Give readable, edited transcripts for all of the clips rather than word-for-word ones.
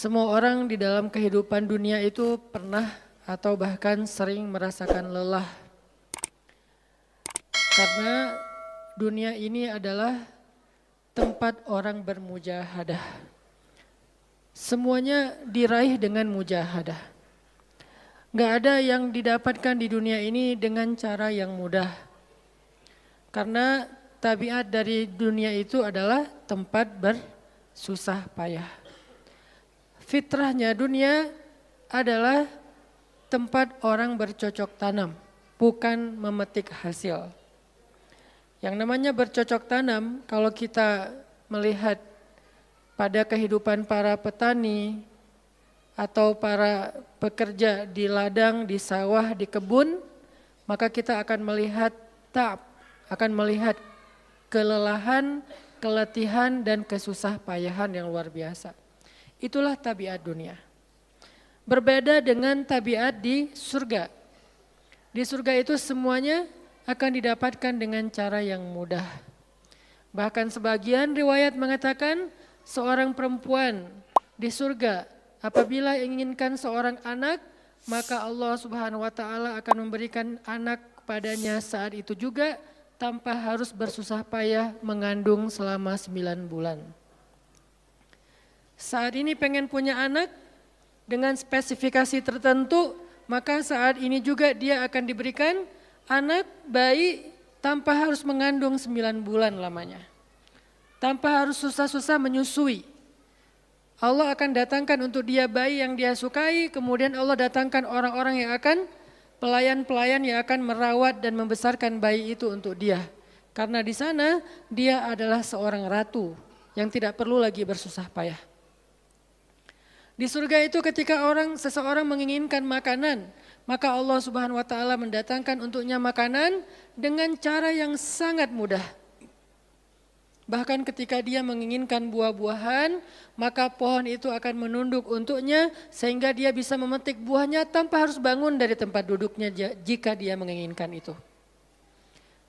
Semua orang di dalam kehidupan dunia itu pernah atau bahkan sering merasakan lelah. Karena dunia ini adalah tempat orang bermujahadah. Semuanya diraih dengan mujahadah. Gak ada yang didapatkan di dunia ini dengan cara yang mudah. Karena tabiat dari dunia itu adalah tempat bersusah payah. Fitrahnya dunia adalah tempat orang bercocok tanam, bukan memetik hasil. Yang namanya bercocok tanam, kalau kita melihat pada kehidupan para petani atau para pekerja di ladang, di sawah, di kebun, maka kita akan melihat akan melihat kelelahan, keletihan, dan kesusah payahan yang luar biasa. Itulah tabiat dunia. Berbeda dengan tabiat di surga. Di surga itu semuanya akan didapatkan dengan cara yang mudah. Bahkan sebagian riwayat mengatakan seorang perempuan di surga apabila inginkan seorang anak, maka Allah Subhanahu wa taala akan memberikan anak kepadanya saat itu juga tanpa harus bersusah payah mengandung selama 9 bulan. Saat ini pengen punya anak dengan spesifikasi tertentu, maka saat ini juga dia akan diberikan anak bayi tanpa harus mengandung 9 bulan lamanya. Tanpa harus susah-susah menyusui. Allah akan datangkan untuk dia bayi yang dia sukai, kemudian Allah datangkan orang-orang yang akan pelayan-pelayan yang akan merawat dan membesarkan bayi itu untuk dia. Karena di sana dia adalah seorang ratu yang tidak perlu lagi bersusah payah. Di surga itu ketika seseorang menginginkan makanan, maka Allah Subhanahu wa taala mendatangkan untuknya makanan dengan cara yang sangat mudah. Bahkan ketika dia menginginkan buah-buahan, maka pohon itu akan menunduk untuknya sehingga dia bisa memetik buahnya tanpa harus bangun dari tempat duduknya jika dia menginginkan itu.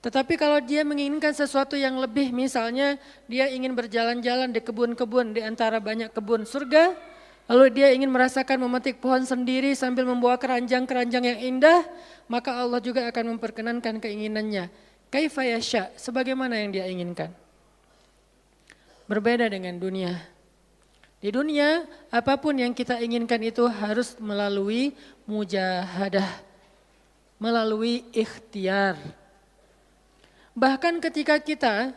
Tetapi kalau dia menginginkan sesuatu yang lebih, misalnya dia ingin berjalan-jalan di kebun-kebun di antara banyak kebun surga, lalu dia ingin merasakan memetik pohon sendiri sambil membawa keranjang-keranjang yang indah, maka Allah juga akan memperkenankan keinginannya. Kaifa yasha, sebagaimana yang dia inginkan. Berbeda dengan dunia. Di dunia, apapun yang kita inginkan itu harus melalui mujahadah, melalui ikhtiar. Bahkan ketika kita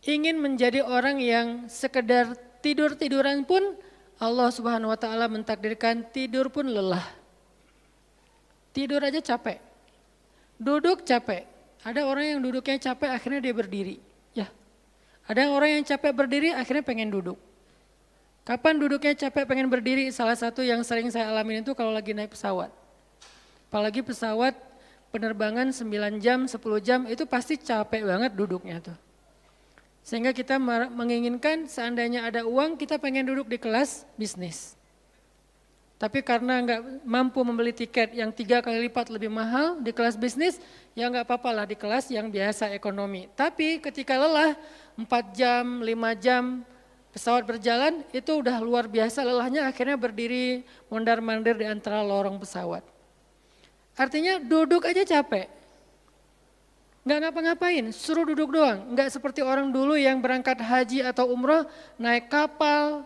ingin menjadi orang yang sekedar tidur-tiduran pun, Allah Subhanahu wa taala mentakdirkan tidur pun lelah. Tidur aja capek. Duduk capek. Ada orang yang duduknya capek akhirnya dia berdiri. Ya. Ada orang yang capek berdiri akhirnya pengen duduk. Kapan duduknya capek pengen berdiri? Salah satu yang sering saya alamin itu kalau lagi naik pesawat. Apalagi pesawat penerbangan 9 jam, 10 jam itu pasti capek banget duduknya tuh. Sehingga kita menginginkan seandainya ada uang kita pengen duduk di kelas bisnis. Tapi karena nggak mampu membeli tiket yang 3 kali lipat lebih mahal di kelas bisnis, ya nggak apa-apa lah di kelas yang biasa ekonomi. Tapi ketika lelah 4 jam, 5 jam pesawat berjalan itu udah luar biasa lelahnya akhirnya berdiri mondar-mandir di antara lorong pesawat. Artinya duduk aja capek. Nggak ngapa-ngapain, suruh duduk doang. Nggak seperti orang dulu yang berangkat haji atau umroh, naik kapal,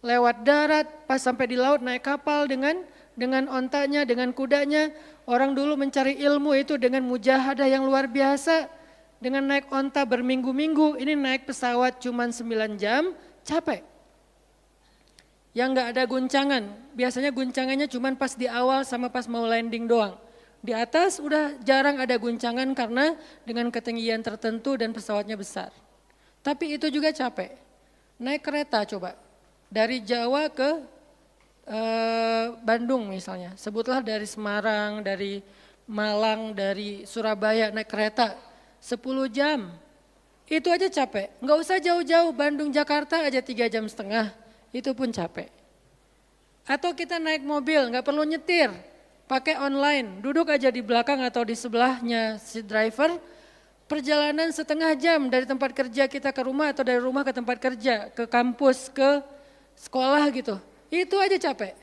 lewat darat, pas sampai di laut naik kapal dengan ontanya, dengan kudanya. Orang dulu mencari ilmu itu dengan mujahadah yang luar biasa. Dengan naik onta berminggu-minggu, ini naik pesawat cuma 9 jam, capek. Yang nggak ada guncangan, biasanya guncangannya cuma pas di awal sama pas mau landing doang. Di atas udah jarang ada guncangan karena dengan ketinggian tertentu dan pesawatnya besar. Tapi itu juga capek. Naik kereta coba, dari Jawa ke Bandung misalnya. Sebutlah dari Semarang, dari Malang, dari Surabaya naik kereta 10 jam. Itu aja capek, nggak usah jauh-jauh, Bandung Jakarta aja 3,5 jam, itu pun capek. Atau kita naik mobil, nggak perlu nyetir. Pakai online, duduk aja di belakang atau di sebelahnya si driver, perjalanan setengah jam dari tempat kerja kita ke rumah atau dari rumah ke tempat kerja, ke kampus, ke sekolah gitu. Itu aja capek.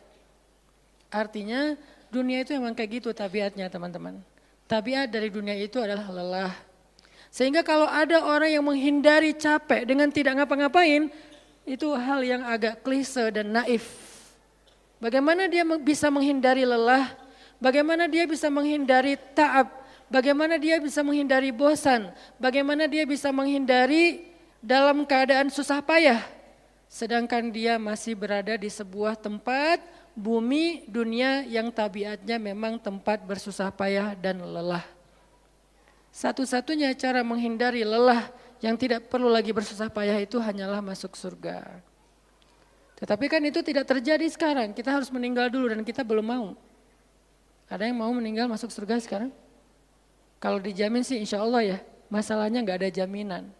Artinya dunia itu emang kayak gitu tabiatnya teman-teman. Tabiat dari dunia itu adalah lelah. Sehingga kalau ada orang yang menghindari capek dengan tidak ngapa-ngapain, itu hal yang agak klise dan naif. Bagaimana dia bisa menghindari lelah? Bagaimana dia bisa menghindari ta'ab? Bagaimana dia bisa menghindari bosan? Bagaimana dia bisa menghindari dalam keadaan susah payah? Sedangkan dia masih berada di sebuah tempat, bumi, dunia yang tabiatnya memang tempat bersusah payah dan lelah. Satu-satunya cara menghindari lelah yang tidak perlu lagi bersusah payah itu hanyalah masuk surga. Tetapi kan itu tidak terjadi sekarang, kita harus meninggal dulu dan kita belum mau. Ada yang mau meninggal masuk surga sekarang? Kalau dijamin sih insya Allah ya, masalahnya nggak ada jaminan.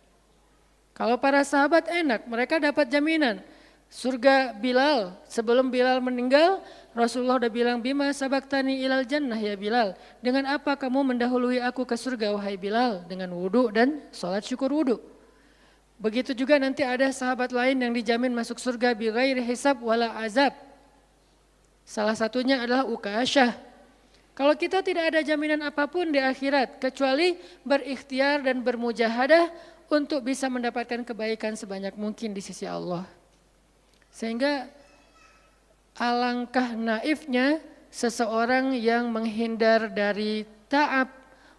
Kalau para sahabat enak, mereka dapat jaminan. Surga Bilal, sebelum Bilal meninggal, Rasulullah udah bilang, bima sabaktani ilal jannah ya Bilal. Dengan apa kamu mendahului aku ke surga wahai Bilal? Dengan wudhu dan sholat syukur wudhu. Begitu juga nanti ada sahabat lain yang dijamin masuk surga bighairi hisab wala azab. Salah satunya adalah Ukasyah. Kalau kita tidak ada jaminan apapun di akhirat, kecuali berikhtiar dan bermujahadah untuk bisa mendapatkan kebaikan sebanyak mungkin di sisi Allah. Sehingga alangkah naifnya seseorang yang menghindar dari ta'ab,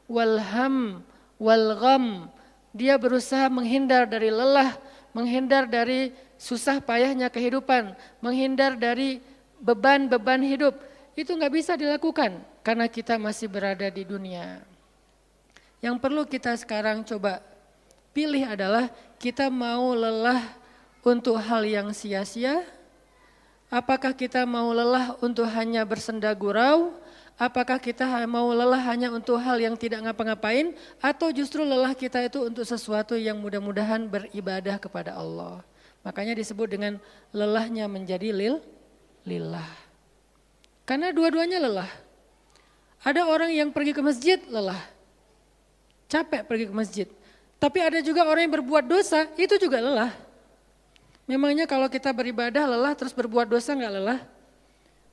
walham, walgham. Dia berusaha menghindar dari lelah, menghindar dari susah payahnya kehidupan, menghindar dari beban-beban hidup. Itu nggak bisa dilakukan karena kita masih berada di dunia. Yang perlu kita sekarang coba pilih adalah kita mau lelah untuk hal yang sia-sia? Apakah kita mau lelah untuk hanya bersenda gurau? Apakah kita mau lelah hanya untuk hal yang tidak ngapa-ngapain? Atau justru lelah kita itu untuk sesuatu yang mudah-mudahan beribadah kepada Allah? Makanya disebut dengan lelahnya menjadi lillah. Karena dua-duanya lelah. Ada orang yang pergi ke masjid lelah. Capek pergi ke masjid. Tapi ada juga orang yang berbuat dosa, itu juga lelah. Memangnya kalau kita beribadah lelah terus berbuat dosa enggak lelah?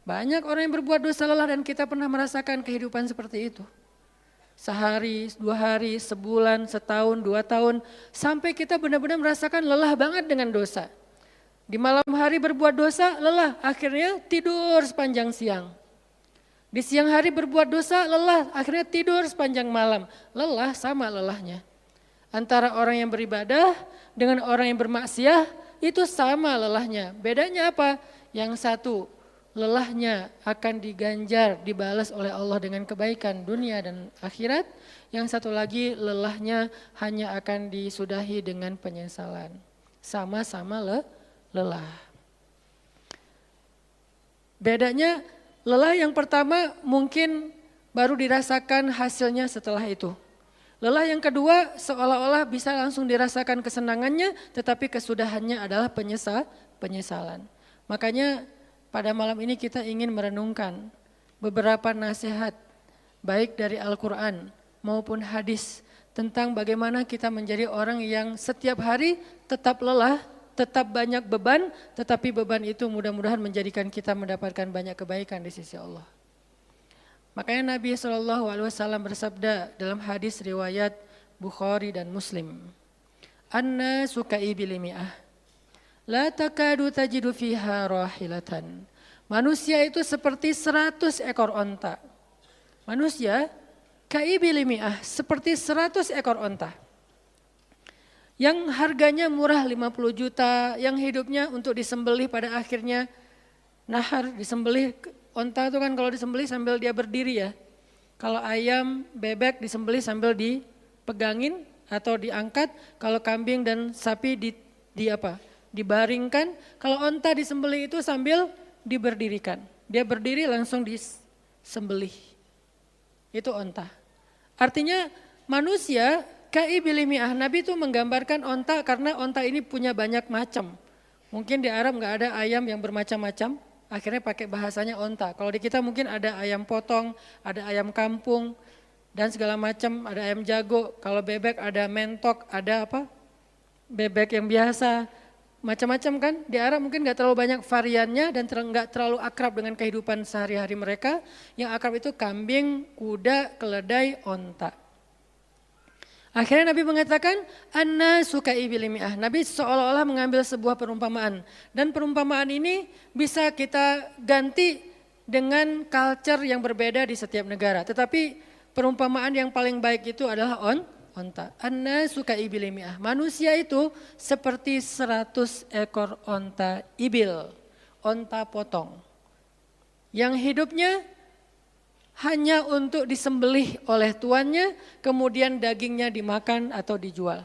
Banyak orang yang berbuat dosa lelah dan kita pernah merasakan kehidupan seperti itu. Sehari, 2 hari, sebulan, setahun, 2 tahun. Sampai kita benar-benar merasakan lelah banget dengan dosa. Di malam hari berbuat dosa lelah, akhirnya tidur sepanjang siang. Di siang hari berbuat dosa lelah, akhirnya tidur sepanjang malam. Lelah sama lelahnya. Antara orang yang beribadah dengan orang yang bermaksiat itu sama lelahnya. Bedanya apa? Yang satu lelahnya akan diganjar, dibalas oleh Allah dengan kebaikan dunia dan akhirat. Yang satu lagi lelahnya hanya akan disudahi dengan penyesalan. Sama-sama lelah. Bedanya lelah yang pertama mungkin baru dirasakan hasilnya setelah itu. Lelah yang kedua seolah-olah bisa langsung dirasakan kesenangannya tetapi kesudahannya adalah penyesalan. Makanya pada malam ini kita ingin merenungkan beberapa nasihat baik dari Al-Quran maupun hadis tentang bagaimana kita menjadi orang yang setiap hari tetap lelah, tetap banyak beban, tetapi beban itu mudah-mudahan menjadikan kita mendapatkan banyak kebaikan di sisi Allah. Makanya Nabi SAW bersabda dalam hadis riwayat Bukhari dan Muslim. An-nasu ka'ibili mi'ah, la takadu tajidu fiha rahilatan. Manusia itu seperti 100 ekor onta. Manusia ka'ibili mi'ah, seperti 100 ekor onta. Yang harganya murah 50 juta, yang hidupnya untuk disembelih pada akhirnya nahar, disembelih. Onta itu kan kalau disembelih sambil dia berdiri ya. Kalau ayam, bebek disembelih sambil dipegangin atau diangkat. Kalau kambing dan sapi dibaringkan. Kalau onta disembelih itu sambil diberdirikan. Dia berdiri langsung disembelih. Itu onta. Artinya manusia ka'ibili mi'ah. Nabi itu menggambarkan onta karena onta ini punya banyak macam. Mungkin di Arab nggak ada ayam yang bermacam-macam. Akhirnya pakai bahasanya onta. Kalau di kita mungkin ada ayam potong, ada ayam kampung, dan segala macam, ada ayam jago. Kalau bebek ada mentok, ada apa? Bebek yang biasa. macam-macam kan. Di Arab mungkin gak terlalu banyak variannya dan gak terlalu akrab dengan kehidupan sehari-hari mereka. Yang akrab itu kambing, kuda, keledai, onta. Akhirnya Nabi mengatakan, Anna suka ibilimi'ah. Nabi seolah-olah mengambil sebuah perumpamaan. Dan perumpamaan ini bisa kita ganti dengan culture yang berbeda di setiap negara. Tetapi perumpamaan yang paling baik itu adalah onta. Anna suka ibilimi'ah. Manusia itu seperti 100 ekor onta ibil. Onta potong. Yang hidupnya hanya untuk disembelih oleh tuannya, kemudian dagingnya dimakan atau dijual.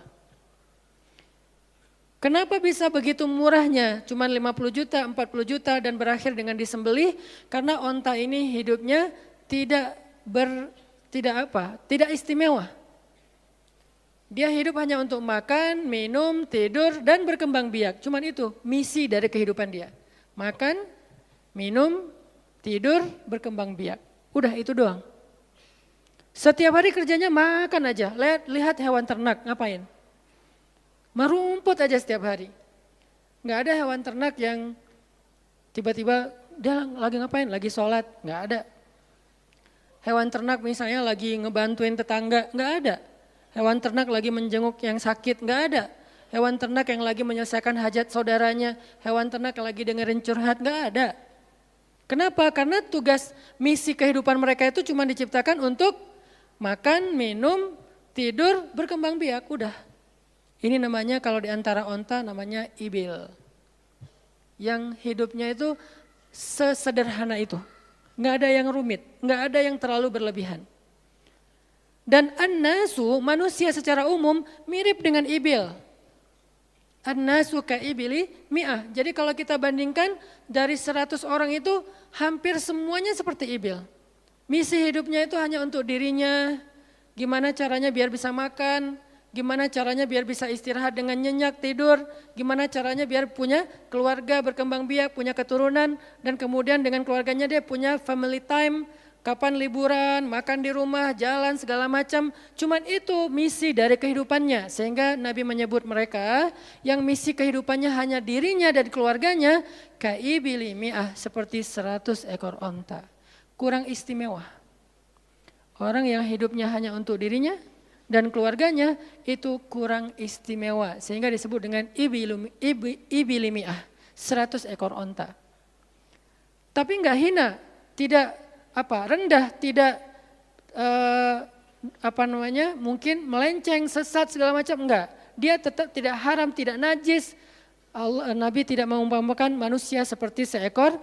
Kenapa bisa begitu murahnya? Cuma 50 juta, 40 juta dan berakhir dengan disembelih? Karena onta ini hidupnya tidak istimewa. Dia hidup hanya untuk makan, minum, tidur, dan berkembang biak. Cuman itu misi dari kehidupan dia. Makan, minum, tidur, berkembang biak. Udah itu doang. Setiap hari kerjanya makan aja. Lihat hewan ternak ngapain? Merumput aja setiap hari. Gak ada hewan ternak yang tiba-tiba dia lagi ngapain? Lagi sholat. Gak ada. Hewan ternak misalnya lagi ngebantuin tetangga. Gak ada. Hewan ternak lagi menjenguk yang sakit. Gak ada. Hewan ternak yang lagi menyelesaikan hajat saudaranya. Hewan ternak yang lagi dengerin curhat. Gak ada. Kenapa? Karena tugas misi kehidupan mereka itu cuma diciptakan untuk makan, minum, tidur, berkembang biak, udah. Ini namanya kalau di antara onta namanya ibil. Yang hidupnya itu sesederhana itu. Nggak ada yang rumit, nggak ada yang terlalu berlebihan. Dan an-nasu, manusia secara umum mirip dengan ibil. An-nasu ka'ibili mi'ah. Jadi kalau kita bandingkan dari 100 orang itu hampir semuanya seperti ibil. Misi hidupnya itu hanya untuk dirinya, gimana caranya biar bisa makan, gimana caranya biar bisa istirahat dengan nyenyak tidur, gimana caranya biar punya keluarga berkembang biak, punya keturunan, dan kemudian dengan keluarganya dia punya family time, kapan liburan, makan di rumah, jalan segala macam. Cuman itu misi dari kehidupannya. Sehingga Nabi menyebut mereka yang misi kehidupannya hanya dirinya dan keluarganya. Ka'ibili mi'ah, seperti 100 ekor onta. Kurang istimewa. Orang yang hidupnya hanya untuk dirinya dan keluarganya itu kurang istimewa. Sehingga disebut dengan ibili mi'ah, 100 ekor onta. Tapi enggak hina, tidak rendah, tidak mungkin melenceng, sesat segala macam, enggak. Dia tetap tidak haram, tidak najis. Nabi tidak mengumpamakan manusia seperti seekor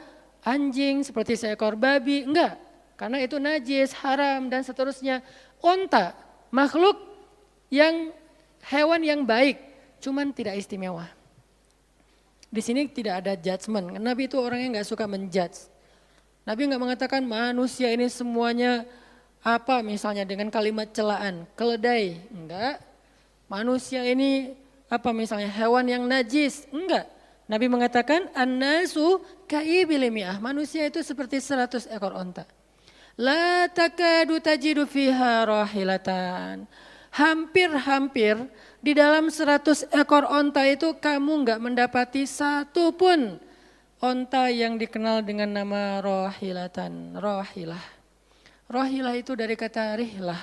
anjing, seperti seekor babi, enggak. Karena itu najis, haram dan seterusnya. Onta, makhluk yang hewan yang baik, cuman tidak istimewa. Di sini tidak ada judgement. Nabi itu orangnya enggak suka menjudge. Nabi enggak mengatakan manusia ini semuanya apa misalnya dengan kalimat celaan, keledai, enggak. Manusia ini apa misalnya hewan yang najis, enggak. Nabi mengatakan an-nasu ka'ibili mi'ah, manusia itu seperti 100 ekor onta. La takadu tajidu fiha rahilatan. Hampir-hampir di dalam 100 ekor onta itu kamu enggak mendapati satu pun onta yang dikenal dengan nama rohilatan, rohilah. Rohilah itu dari kata rihlah.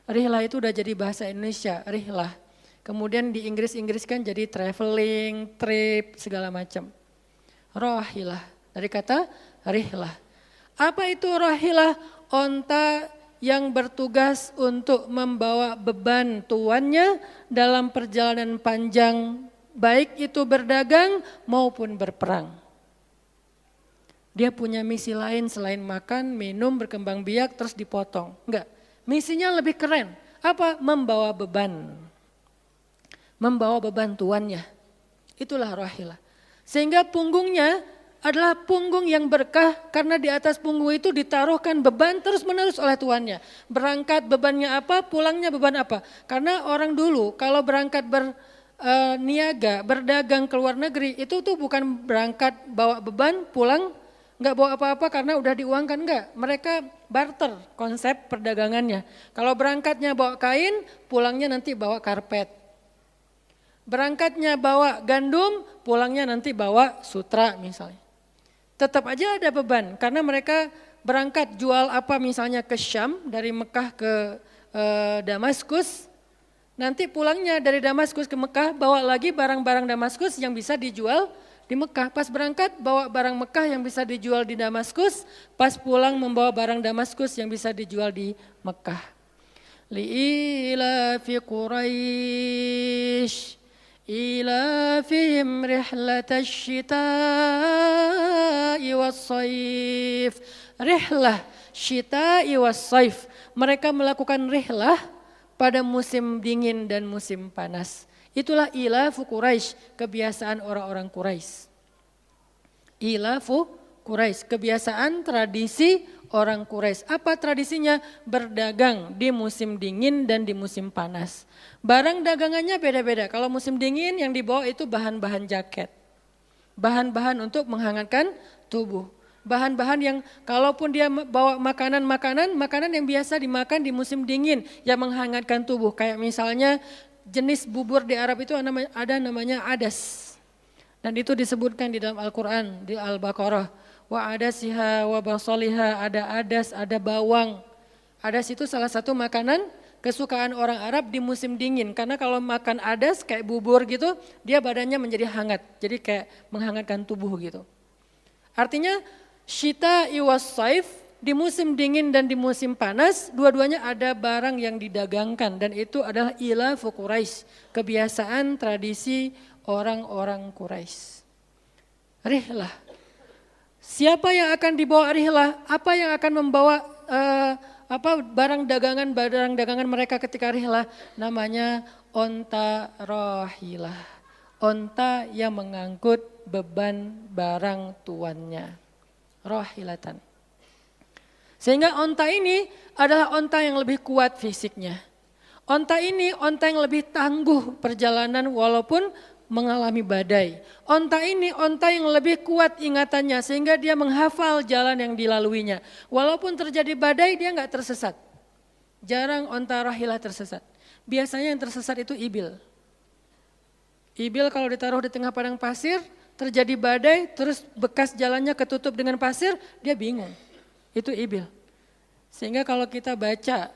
Rihlah itu udah jadi bahasa Indonesia, rihlah. Kemudian di Inggris-Inggriskan jadi traveling, trip, segala macam. Rohilah, dari kata rihlah. Apa itu rohilah? Onta yang bertugas untuk membawa beban tuannya dalam perjalanan panjang, baik itu berdagang maupun berperang. Dia punya misi lain selain makan, minum, berkembang biak, terus dipotong. Enggak, misinya lebih keren. Apa? Membawa beban. Membawa beban tuannya. Itulah rohilah. Sehingga punggungnya adalah punggung yang berkah karena di atas punggung itu ditaruhkan beban terus menerus oleh tuannya. Berangkat bebannya apa, pulangnya beban apa. Karena orang dulu kalau berangkat berniaga, berdagang ke luar negeri itu tuh bukan berangkat bawa beban, pulang enggak bawa apa-apa karena udah diuangkan, enggak. Mereka barter konsep perdagangannya. Kalau berangkatnya bawa kain, pulangnya nanti bawa karpet. Berangkatnya bawa gandum, pulangnya nanti bawa sutra misalnya. Tetap aja ada beban karena mereka berangkat jual apa misalnya ke Syam, dari Mekah ke Damaskus. Nanti pulangnya dari Damaskus ke Mekah bawa lagi barang-barang Damaskus yang bisa dijual di Mekah. Pas berangkat bawa barang Mekah yang bisa dijual di Damaskus, pas pulang membawa barang Damaskus yang bisa dijual di Mekah. Li'ilafi Quraisy ilafihim rihlatash syita'i was-saif. Rihlah syita'i was-saif. Mereka melakukan rihlah pada musim dingin dan musim panas. Itulah ilafu Quraisy, kebiasaan orang-orang Quraisy. Ilafu Quraisy, kebiasaan tradisi orang Quraisy. Apa tradisinya? Berdagang di musim dingin dan di musim panas. Barang dagangannya beda-beda. Kalau musim dingin yang dibawa itu bahan-bahan jaket. Bahan-bahan untuk menghangatkan tubuh. Bahan-bahan yang kalaupun dia bawa makanan yang biasa dimakan di musim dingin yang menghangatkan tubuh. Kayak misalnya jenis bubur di Arab itu ada namanya adas. Dan itu disebutkan di dalam Al-Quran, di Al-Baqarah. Wa adasiha wa basaliha, ada adas, ada bawang. Adas itu salah satu makanan kesukaan orang Arab di musim dingin. Karena kalau makan adas kayak bubur gitu, dia badannya menjadi hangat. Jadi kayak menghangatkan tubuh gitu. Artinya syita'i was-saif, di musim dingin dan di musim panas, dua-duanya ada barang yang didagangkan. Dan itu adalah ilafu Quraisy, kebiasaan tradisi orang-orang Quraisy. Rihlah. Siapa yang akan dibawa rihlah? Apa yang akan membawa barang dagangan mereka ketika rihlah? Namanya onta rahilah. Onta yang mengangkut beban barang tuannya. Rahilatan. Sehingga onta ini adalah onta yang lebih kuat fisiknya. Onta ini onta yang lebih tangguh perjalanan walaupun mengalami badai. Onta ini onta yang lebih kuat ingatannya sehingga dia menghafal jalan yang dilaluinya. Walaupun terjadi badai dia enggak tersesat. Jarang onta rahilah tersesat. Biasanya yang tersesat itu ibil. Ibil kalau ditaruh di tengah padang pasir, terjadi badai, terus bekas jalannya ketutup dengan pasir, dia bingung. Itu ibil. Sehingga kalau kita baca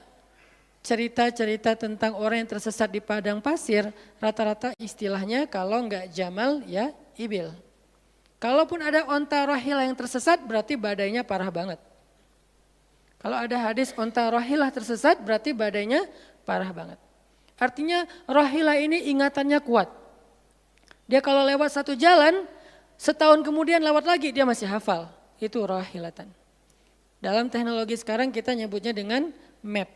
cerita-cerita tentang orang yang tersesat di padang pasir, rata-rata istilahnya kalau enggak jamal ya ibil. Kalaupun ada onta rahilah yang tersesat berarti badainya parah banget. Kalau ada hadis onta rahilah tersesat berarti badainya parah banget. Artinya rahilah ini ingatannya kuat. Dia kalau lewat satu jalan, setahun kemudian lewat lagi dia masih hafal. Itu rahilatan. Dalam teknologi sekarang kita nyebutnya dengan map.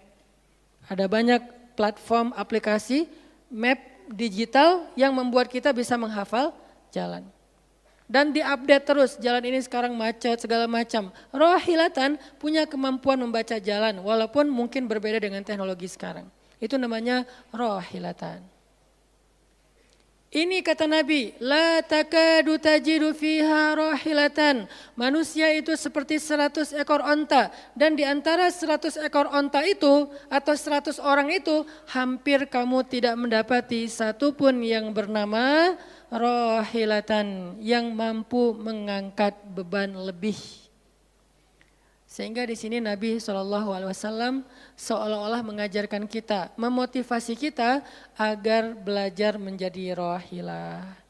Ada banyak platform aplikasi map digital yang membuat kita bisa menghafal jalan. Dan diupdate terus, jalan ini sekarang macet segala macam. Rahilatan punya kemampuan membaca jalan walaupun mungkin berbeda dengan teknologi sekarang. Itu namanya rahilatan. Ini kata Nabi, la takadu tajidu fiha rahilatan. Manusia itu seperti 100 ekor onta. Dan di antara 100 ekor onta itu atau 100 orang itu hampir kamu tidak mendapati satupun yang bernama rahilatan. Yang mampu mengangkat beban lebih. Sehingga di sini Nabi SAW seolah-olah mengajarkan kita, memotivasi kita agar belajar menjadi rahilah.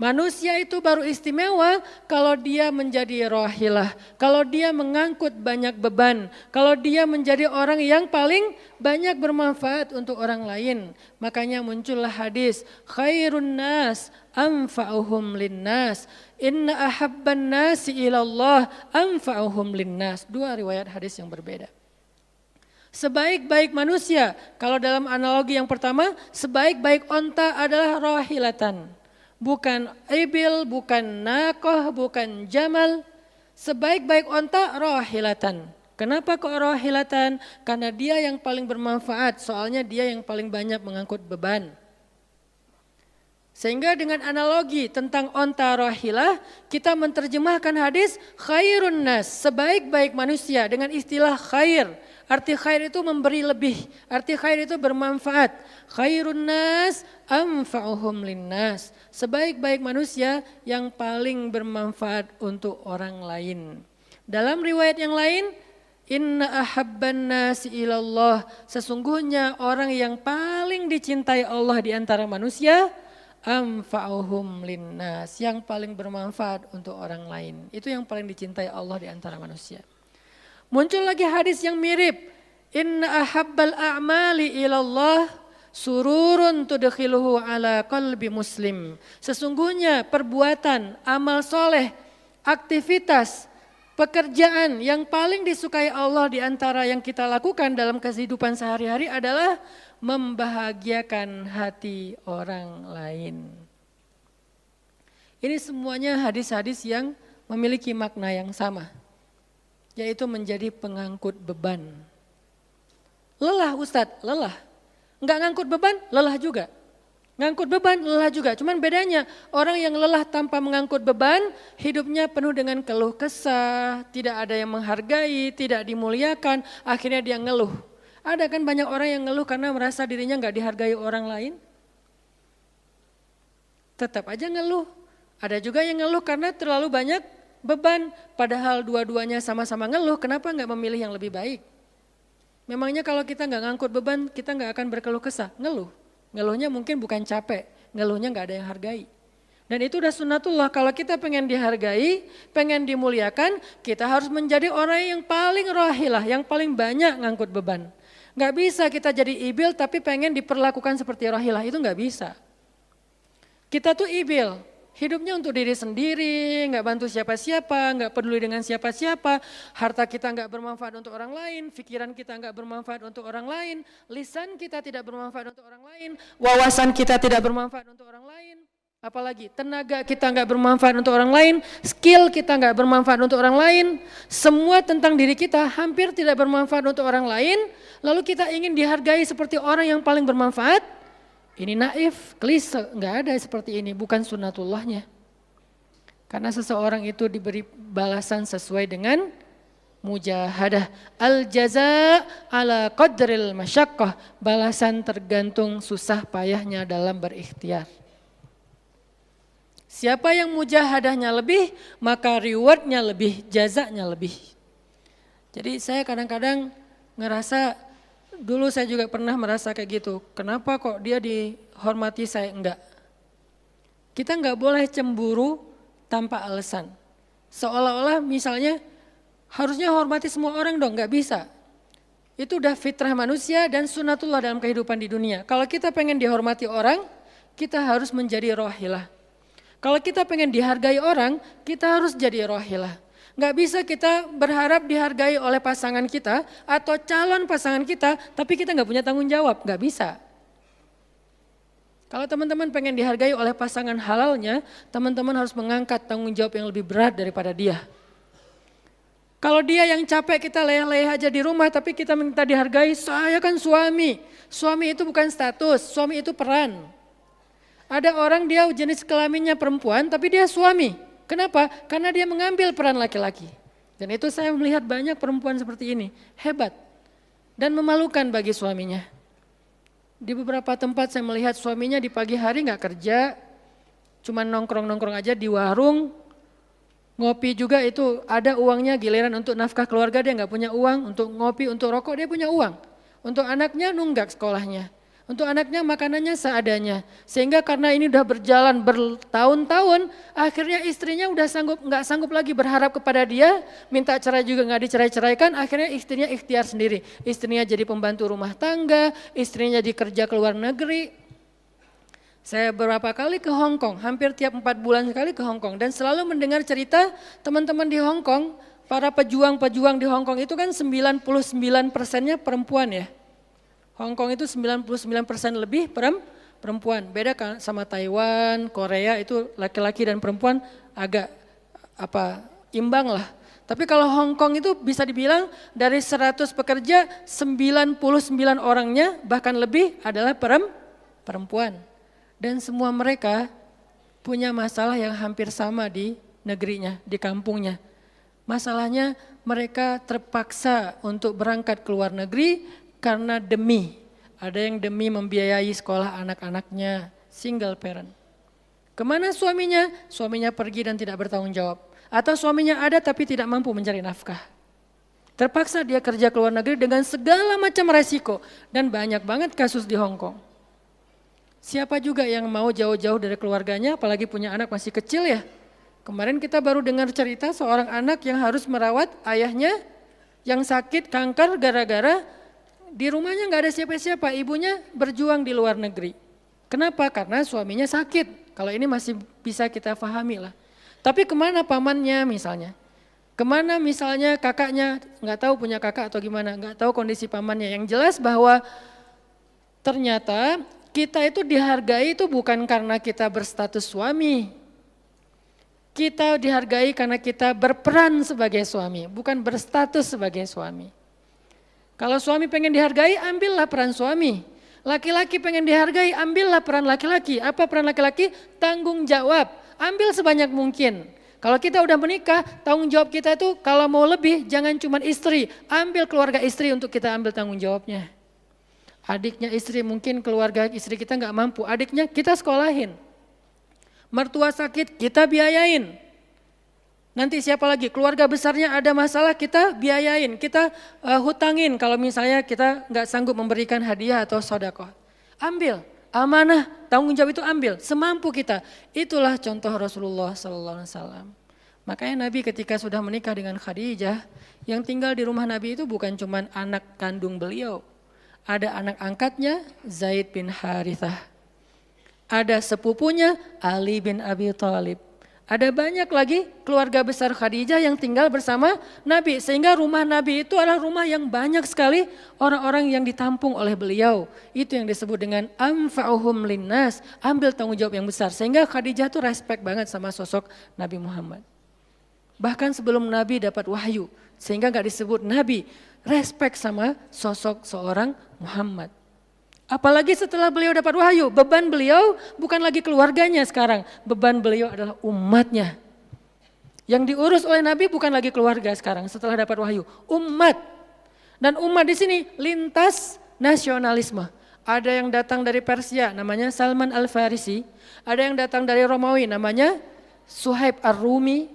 Manusia itu baru istimewa kalau dia menjadi rahilah, kalau dia mengangkut banyak beban, kalau dia menjadi orang yang paling banyak bermanfaat untuk orang lain. Makanya muncullah hadis, khairun nas anfa'uhum linnas. Inna ahabban nasi ilallah anfa'uhum linnas. Dua riwayat hadis yang berbeda. Sebaik-baik manusia, kalau dalam analogi yang pertama, sebaik-baik onta adalah rahilatan. Bukan ibil, bukan naqah, bukan jamal. Sebaik-baik onta rahilatan. Kenapa kok rahilatan? Karena dia yang paling bermanfaat, soalnya dia yang paling banyak mengangkut beban. Sehingga dengan analogi tentang onta rahilah, kita menerjemahkan hadis khairun nas, sebaik-baik manusia dengan istilah khair. Arti khair itu memberi lebih. Arti khair itu bermanfaat. Khairun nas anfa'uhum linnas. Sebaik-baik manusia yang paling bermanfaat untuk orang lain. Dalam riwayat yang lain, inna ahabban nasi ilallah. Sesungguhnya orang yang paling dicintai Allah di antara manusia, anfa'uhum linnas, yang paling bermanfaat untuk orang lain. Itu yang paling dicintai Allah di antara manusia. Muncul lagi hadis yang mirip. Inna ahabbal a'mali ilallah sururun tudkhiluhu ala qalbi muslim. Sesungguhnya perbuatan, amal soleh, aktivitas, pekerjaan yang paling disukai Allah di antara yang kita lakukan dalam kehidupan sehari-hari adalah membahagiakan hati orang lain. Ini semuanya hadis-hadis yang memiliki makna yang sama, yaitu menjadi pengangkut beban. Lelah Ustadz, lelah. Enggak ngangkut beban, lelah juga. Ngangkut beban, lelah juga. Cuman bedanya orang yang lelah tanpa mengangkut beban, hidupnya penuh dengan keluh kesah, tidak ada yang menghargai, tidak dimuliakan, akhirnya dia ngeluh. Ada kan banyak orang yang ngeluh karena merasa dirinya nggak dihargai orang lain. Tetap aja ngeluh. Ada juga yang ngeluh karena terlalu banyak beban. Padahal dua-duanya sama-sama ngeluh, kenapa nggak memilih yang lebih baik? Memangnya kalau kita nggak ngangkut beban, kita nggak akan berkeluh kesah, ngeluh. Ngeluhnya mungkin bukan capek, ngeluhnya nggak ada yang hargai. Dan itu udah sunnatullah, kalau kita pengen dihargai, pengen dimuliakan, kita harus menjadi orang yang paling rahilah, yang paling banyak ngangkut beban. Nggak bisa kita jadi ibil tapi pengen diperlakukan seperti rahilah, itu nggak bisa. Kita tuh ibil, hidupnya untuk diri sendiri, nggak bantu siapa-siapa, nggak peduli dengan siapa-siapa, harta kita nggak bermanfaat untuk orang lain, pikiran kita nggak bermanfaat untuk orang lain, lisan kita tidak bermanfaat untuk orang lain, wawasan kita tidak bermanfaat untuk orang lain. Apalagi tenaga kita nggak bermanfaat untuk orang lain, skill kita nggak bermanfaat untuk orang lain, semua tentang diri kita hampir tidak bermanfaat untuk orang lain, lalu kita ingin dihargai seperti orang yang paling bermanfaat. Ini naif, klise, nggak ada seperti ini, bukan sunnatullahnya. Karena seseorang itu diberi balasan sesuai dengan mujahadah. Al-jaza ala qadril masyaqqah, balasan tergantung susah payahnya dalam berikhtiar. Siapa yang mujahadahnya lebih, maka rewardnya lebih, jazanya lebih. Jadi saya kadang-kadang ngerasa, dulu saya juga pernah merasa kayak gitu. Kenapa kok dia dihormati saya enggak? Kita enggak boleh cemburu tanpa alasan. Seolah-olah misalnya harusnya hormati semua orang dong, enggak bisa. Itu udah fitrah manusia dan sunnatullah dalam kehidupan di dunia. Kalau kita pengen dihormati orang, kita harus menjadi rohilah. Kalau kita pengen dihargai orang, kita harus jadi rohilah. Nggak bisa kita berharap dihargai oleh pasangan kita atau calon pasangan kita, tapi kita nggak punya tanggung jawab, nggak bisa. Kalau teman-teman pengen dihargai oleh pasangan halalnya, teman-teman harus mengangkat tanggung jawab yang lebih berat daripada dia. Kalau dia yang capek kita leleh aja di rumah, tapi kita minta dihargai, saya kan suami. Suami itu bukan status, suami itu peran. Ada orang dia jenis kelaminnya perempuan tapi dia suami. Kenapa? Karena dia mengambil peran laki-laki. Dan itu saya melihat banyak perempuan seperti ini. Hebat dan memalukan bagi suaminya. Di beberapa tempat saya melihat suaminya di pagi hari gak kerja. Cuma nongkrong-nongkrong aja di warung. Ngopi juga itu ada uangnya, giliran untuk nafkah keluarga dia gak punya uang. Untuk ngopi, untuk rokok dia punya uang. Untuk anaknya nunggak sekolahnya. Untuk anaknya makanannya seadanya. Sehingga karena ini udah berjalan bertahun-tahun, akhirnya istrinya udah nggak sanggup lagi berharap kepada dia, minta cerai juga nggak dicerai-ceraikan, akhirnya istrinya ikhtiar sendiri. Istrinya jadi pembantu rumah tangga, istrinya jadi kerja ke luar negeri. Saya beberapa kali ke Hong Kong, hampir tiap 4 bulan sekali ke Hong Kong, dan selalu mendengar cerita teman-teman di Hong Kong, para pejuang-pejuang di Hong Kong itu kan 99%-nya perempuan ya. Hong Kong itu 99% lebih perempuan. Beda kan sama Taiwan, Korea itu laki-laki dan perempuan agak imbang lah. Tapi kalau Hong Kong itu bisa dibilang dari 100 pekerja 99 orangnya bahkan lebih adalah perempuan. Dan semua mereka punya masalah yang hampir sama di negerinya, di kampungnya. Masalahnya mereka terpaksa untuk berangkat ke luar negeri karena demi. Ada yang demi membiayai sekolah anak-anaknya, single parent. Kemana suaminya? Suaminya pergi dan tidak bertanggung jawab. Atau suaminya ada tapi tidak mampu mencari nafkah. Terpaksa dia kerja ke luar negeri dengan segala macam resiko. Dan banyak banget kasus di Hong Kong. Siapa juga yang mau jauh-jauh dari keluarganya, apalagi punya anak masih kecil ya. Kemarin kita baru dengar cerita seorang anak yang harus merawat ayahnya yang sakit kanker gara-gara di rumahnya nggak ada siapa-siapa, ibunya berjuang di luar negeri. Kenapa? Karena suaminya sakit. Kalau ini masih bisa kita pahami lah. Tapi kemana pamannya misalnya? Kemana misalnya kakaknya, nggak tahu punya kakak atau gimana, nggak tahu kondisi pamannya. Yang jelas bahwa ternyata kita itu dihargai itu bukan karena kita berstatus suami. Kita dihargai karena kita berperan sebagai suami, bukan berstatus sebagai suami. Kalau suami pengen dihargai, ambillah peran suami. Laki-laki pengen dihargai, ambillah peran laki-laki. Apa peran laki-laki? Tanggung jawab. Ambil sebanyak mungkin. Kalau kita udah menikah, tanggung jawab kita itu kalau mau lebih, jangan cuma istri. Ambil keluarga istri untuk kita ambil tanggung jawabnya. Adiknya istri, mungkin keluarga istri kita nggak mampu. Adiknya kita sekolahin. Mertua sakit, kita biayain. Nanti siapa lagi? Keluarga besarnya ada masalah, kita biayain, kita hutangin kalau misalnya kita nggak sanggup memberikan hadiah atau sedekah. Ambil, amanah, tanggung jawab itu ambil, semampu kita. Itulah contoh Rasulullah SAW. Makanya Nabi ketika sudah menikah dengan Khadijah, yang tinggal di rumah Nabi itu bukan cuma anak kandung beliau. Ada anak angkatnya Zaid bin Harithah. Ada sepupunya Ali bin Abi Thalib. Ada banyak lagi keluarga besar Khadijah yang tinggal bersama Nabi. Sehingga rumah Nabi itu adalah rumah yang banyak sekali orang-orang yang ditampung oleh beliau. Itu yang disebut dengan anfa'uhum linnas. Ambil tanggung jawab yang besar. Sehingga Khadijah tuh respect banget sama sosok Nabi Muhammad. Bahkan sebelum Nabi dapat wahyu. Sehingga gak disebut Nabi. Respect sama sosok seorang Muhammad. Apalagi setelah beliau dapat wahyu, beban beliau bukan lagi keluarganya sekarang. Beban beliau adalah umatnya. Yang diurus oleh Nabi bukan lagi keluarga sekarang setelah dapat wahyu. Umat. Dan umat di sini lintas nasionalisme. Ada yang datang dari Persia namanya Salman Al-Farisi. Ada yang datang dari Romawi namanya Suhaib Ar-Rumi.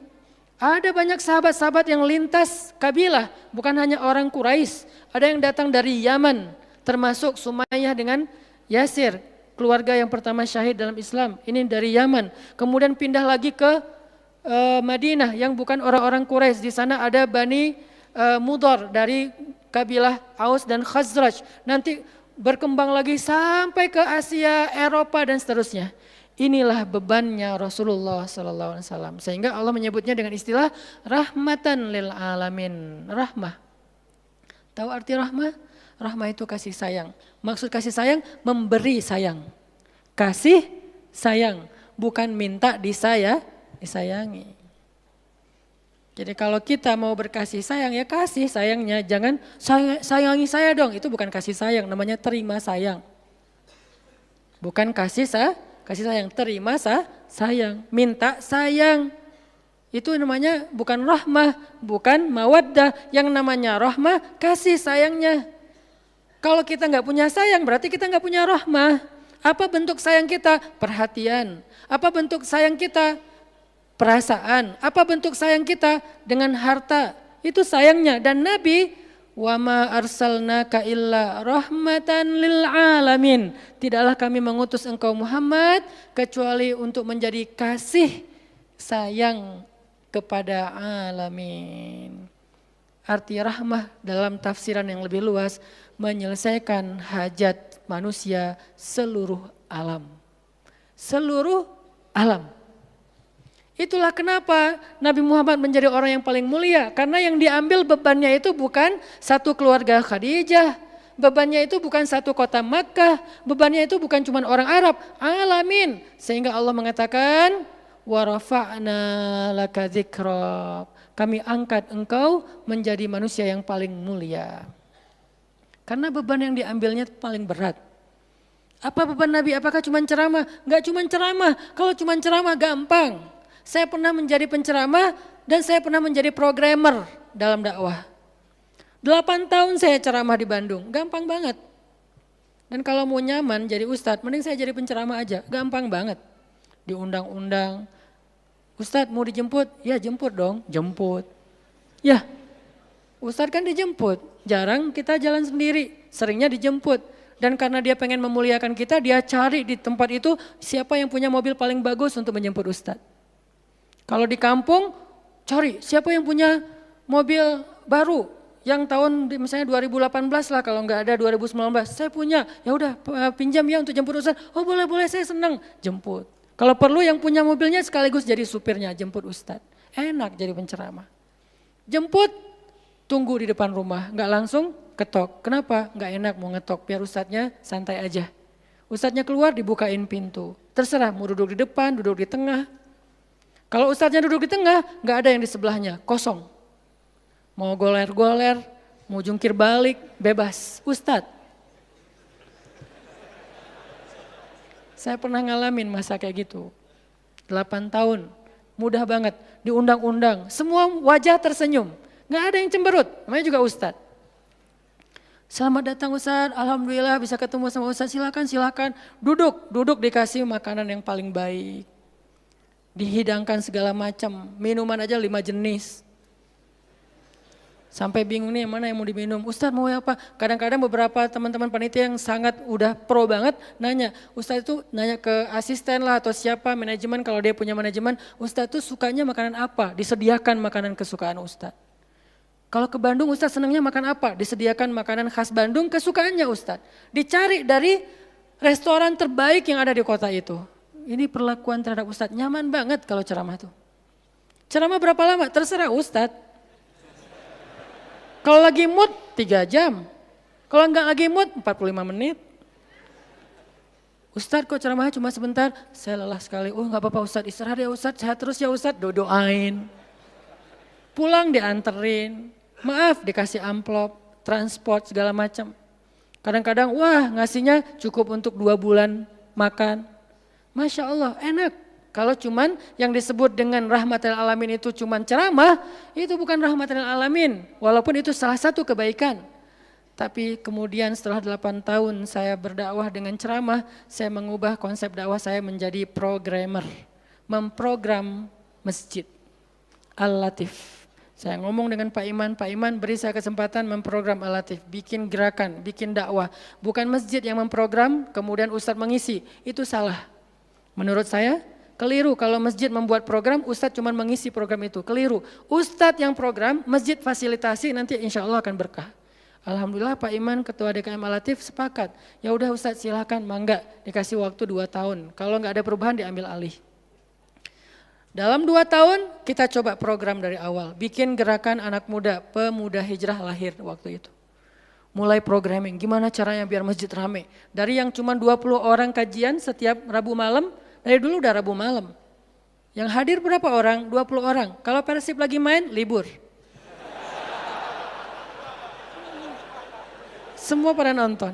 Ada banyak sahabat-sahabat yang lintas kabilah. Bukan hanya orang Quraisy. Ada yang datang dari Yaman. Termasuk Sumayyah dengan Yasir, keluarga yang pertama syahid dalam Islam. Ini dari Yaman. Kemudian pindah lagi ke Madinah yang bukan orang-orang Quraisy. Di sana ada Bani Mudhar dari kabilah Aus dan Khazraj. Nanti berkembang lagi sampai ke Asia, Eropa dan seterusnya. Inilah bebannya Rasulullah SAW. Sehingga Allah menyebutnya dengan istilah rahmatan lil alamin. Rahmah. Tahu arti rahmah? Rahmah itu kasih sayang. Maksud kasih sayang, memberi sayang. Kasih sayang, bukan minta disayangi. Jadi kalau kita mau berkasih sayang, ya kasih sayangnya. Jangan sayangi saya dong, itu bukan kasih sayang, namanya terima sayang. Bukan kasih sayang, terima sayang. Minta sayang. Itu namanya bukan rahmah, bukan mawaddah. Yang namanya rahmah, kasih sayangnya. Kalau kita nggak punya sayang berarti kita nggak punya rahmah. Apa bentuk sayang kita? Perhatian. Apa bentuk sayang kita? Perasaan. Apa bentuk sayang kita? Dengan harta. Itu sayangnya. Dan Nabi, wa ma arsalnaka illa rahmatan lil alamin. Tidaklah kami mengutus engkau Muhammad kecuali untuk menjadi kasih sayang kepada alamin. Arti rahmah dalam tafsiran yang lebih luas menyelesaikan hajat manusia seluruh alam. Seluruh alam. Itulah kenapa Nabi Muhammad menjadi orang yang paling mulia. Karena yang diambil bebannya itu bukan satu keluarga Khadijah. Bebannya itu bukan satu kota Makkah. Bebannya itu bukan cuma orang Arab. Alamin. Sehingga Allah mengatakan, wa rafa'na laka dzikrak. Kami angkat engkau menjadi manusia yang paling mulia. Karena beban yang diambilnya paling berat. Apa beban Nabi? Apakah cuma ceramah? Enggak cuma ceramah. Kalau cuma ceramah gampang. Saya pernah menjadi penceramah Dan saya pernah menjadi programmer dalam dakwah. 8 tahun saya ceramah di Bandung, gampang banget. Dan kalau mau nyaman jadi ustadz, mending saya jadi penceramah aja, gampang banget. Diundang-undang, ustadz mau dijemput? Ya jemput dong, jemput. Ya, ustadz kan dijemput, jarang kita jalan sendiri, seringnya dijemput. Dan karena dia pengen memuliakan kita, dia cari di tempat itu siapa yang punya mobil paling bagus untuk menjemput ustadz. Kalau di kampung, cari siapa yang punya mobil baru. Yang tahun misalnya 2018 lah, kalau nggak ada 2019, saya punya, ya udah pinjam ya untuk jemput ustadz. Oh boleh, saya senang, jemput. Kalau perlu yang punya mobilnya sekaligus jadi supirnya, jemput ustadz. Enak jadi penceramah. Jemput, tunggu di depan rumah, nggak langsung ketok. Kenapa? Nggak enak mau ngetok, biar ustadznya santai aja. Ustadznya keluar dibukain pintu, terserah mau duduk di depan, duduk di tengah. Kalau ustadznya duduk di tengah, nggak ada yang di sebelahnya, kosong. Mau goler-goler, mau jungkir balik, bebas. Ustadz, saya pernah ngalamin masa kayak gitu. 8 tahun, mudah banget, diundang-undang. Semua wajah tersenyum, gak ada yang cemberut, namanya juga ustadz. Selamat datang ustadz, alhamdulillah bisa ketemu sama ustadz, silakan. Duduk dikasih makanan yang paling baik. Dihidangkan segala macam, minuman aja 5 jenis. Sampai bingung nih mana yang mau diminum, ustadz mau apa? Kadang-kadang beberapa teman-teman panitia yang sangat udah pro banget nanya, ustadz itu nanya ke asisten lah atau siapa manajemen, kalau dia punya manajemen, ustadz itu sukanya makanan apa? Disediakan makanan kesukaan ustadz. Kalau ke Bandung ustadz senangnya makan apa? Disediakan makanan khas Bandung kesukaannya ustadz. Dicari dari restoran terbaik yang ada di kota itu. Ini perlakuan terhadap ustadz, nyaman banget kalau ceramah tuh. Ceramah berapa lama? Terserah ustadz. Kalau lagi mood 3 jam, kalau enggak lagi mood 45 menit. Ustadz kok ceramahnya cuma sebentar, saya lelah sekali. Oh enggak apa-apa Ustadz, istirahat ya Ustadz, sehat terus ya Ustadz, doain. Pulang dianterin, maaf dikasih amplop, transport segala macam. Kadang-kadang wah ngasihnya cukup untuk 2 bulan makan. Masya Allah enak. Kalau cuman yang disebut dengan rahmatil alamin itu cuman ceramah, itu bukan rahmatil alamin. Walaupun itu salah satu kebaikan. Tapi kemudian setelah 8 tahun saya berdakwah dengan ceramah, saya mengubah konsep dakwah saya menjadi programmer. Memprogram masjid. Al-Latif. Saya ngomong dengan Pak Iman beri saya kesempatan memprogram Al-Latif. Bikin gerakan, bikin dakwah. Bukan masjid yang memprogram, kemudian ustadz mengisi. Itu salah. Menurut saya, keliru kalau masjid membuat program, ustadz cuma mengisi program itu. Keliru. Ustadz yang program, masjid fasilitasi, nanti insya Allah akan berkah. Alhamdulillah Pak Iman, Ketua DKM Al-Latif sepakat. Ya udah ustadz silahkan, mangga dikasih waktu 2 tahun. Kalau nggak ada perubahan diambil alih. Dalam 2 tahun kita coba program dari awal. Bikin gerakan anak muda, pemuda hijrah lahir waktu itu. Mulai programming, gimana caranya biar masjid rame. Dari yang cuma 20 orang kajian setiap Rabu malam, dari dulu udah Rabu malam. Yang hadir berapa orang? 20 orang. Kalau Persib lagi main, libur. Semua pada nonton.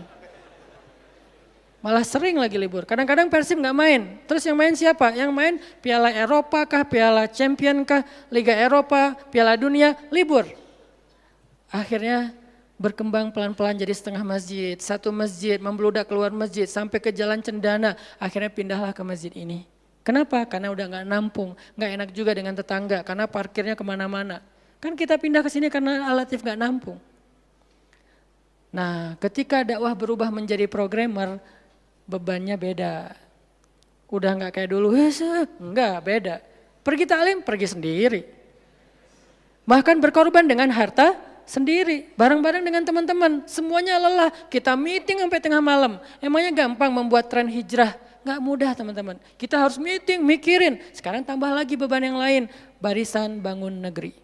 Malah sering lagi libur. Kadang-kadang Persib nggak main. Terus yang main siapa? Yang main Piala Eropa kah, Piala Champion kah, Liga Eropa, Piala Dunia, libur. Akhirnya berkembang pelan-pelan jadi setengah masjid. Satu masjid membludak keluar masjid sampai ke Jalan Cendana. Akhirnya pindahlah ke masjid ini. Kenapa? Karena udah nggak nampung. Nggak enak juga dengan tetangga karena parkirnya kemana-mana. Kan kita pindah ke sini karena Al-Latif nggak nampung. Nah, ketika dakwah berubah menjadi programmer, bebannya beda. Udah nggak kayak dulu, enggak beda. Pergi taklim, pergi sendiri. Bahkan berkorban dengan harta sendiri, bareng-bareng dengan teman-teman. Semuanya lelah, kita meeting sampai tengah malam. Emangnya gampang membuat tren hijrah? Nggak mudah teman-teman. Kita harus meeting, mikirin. Sekarang tambah lagi beban yang lain, barisan bangun negeri.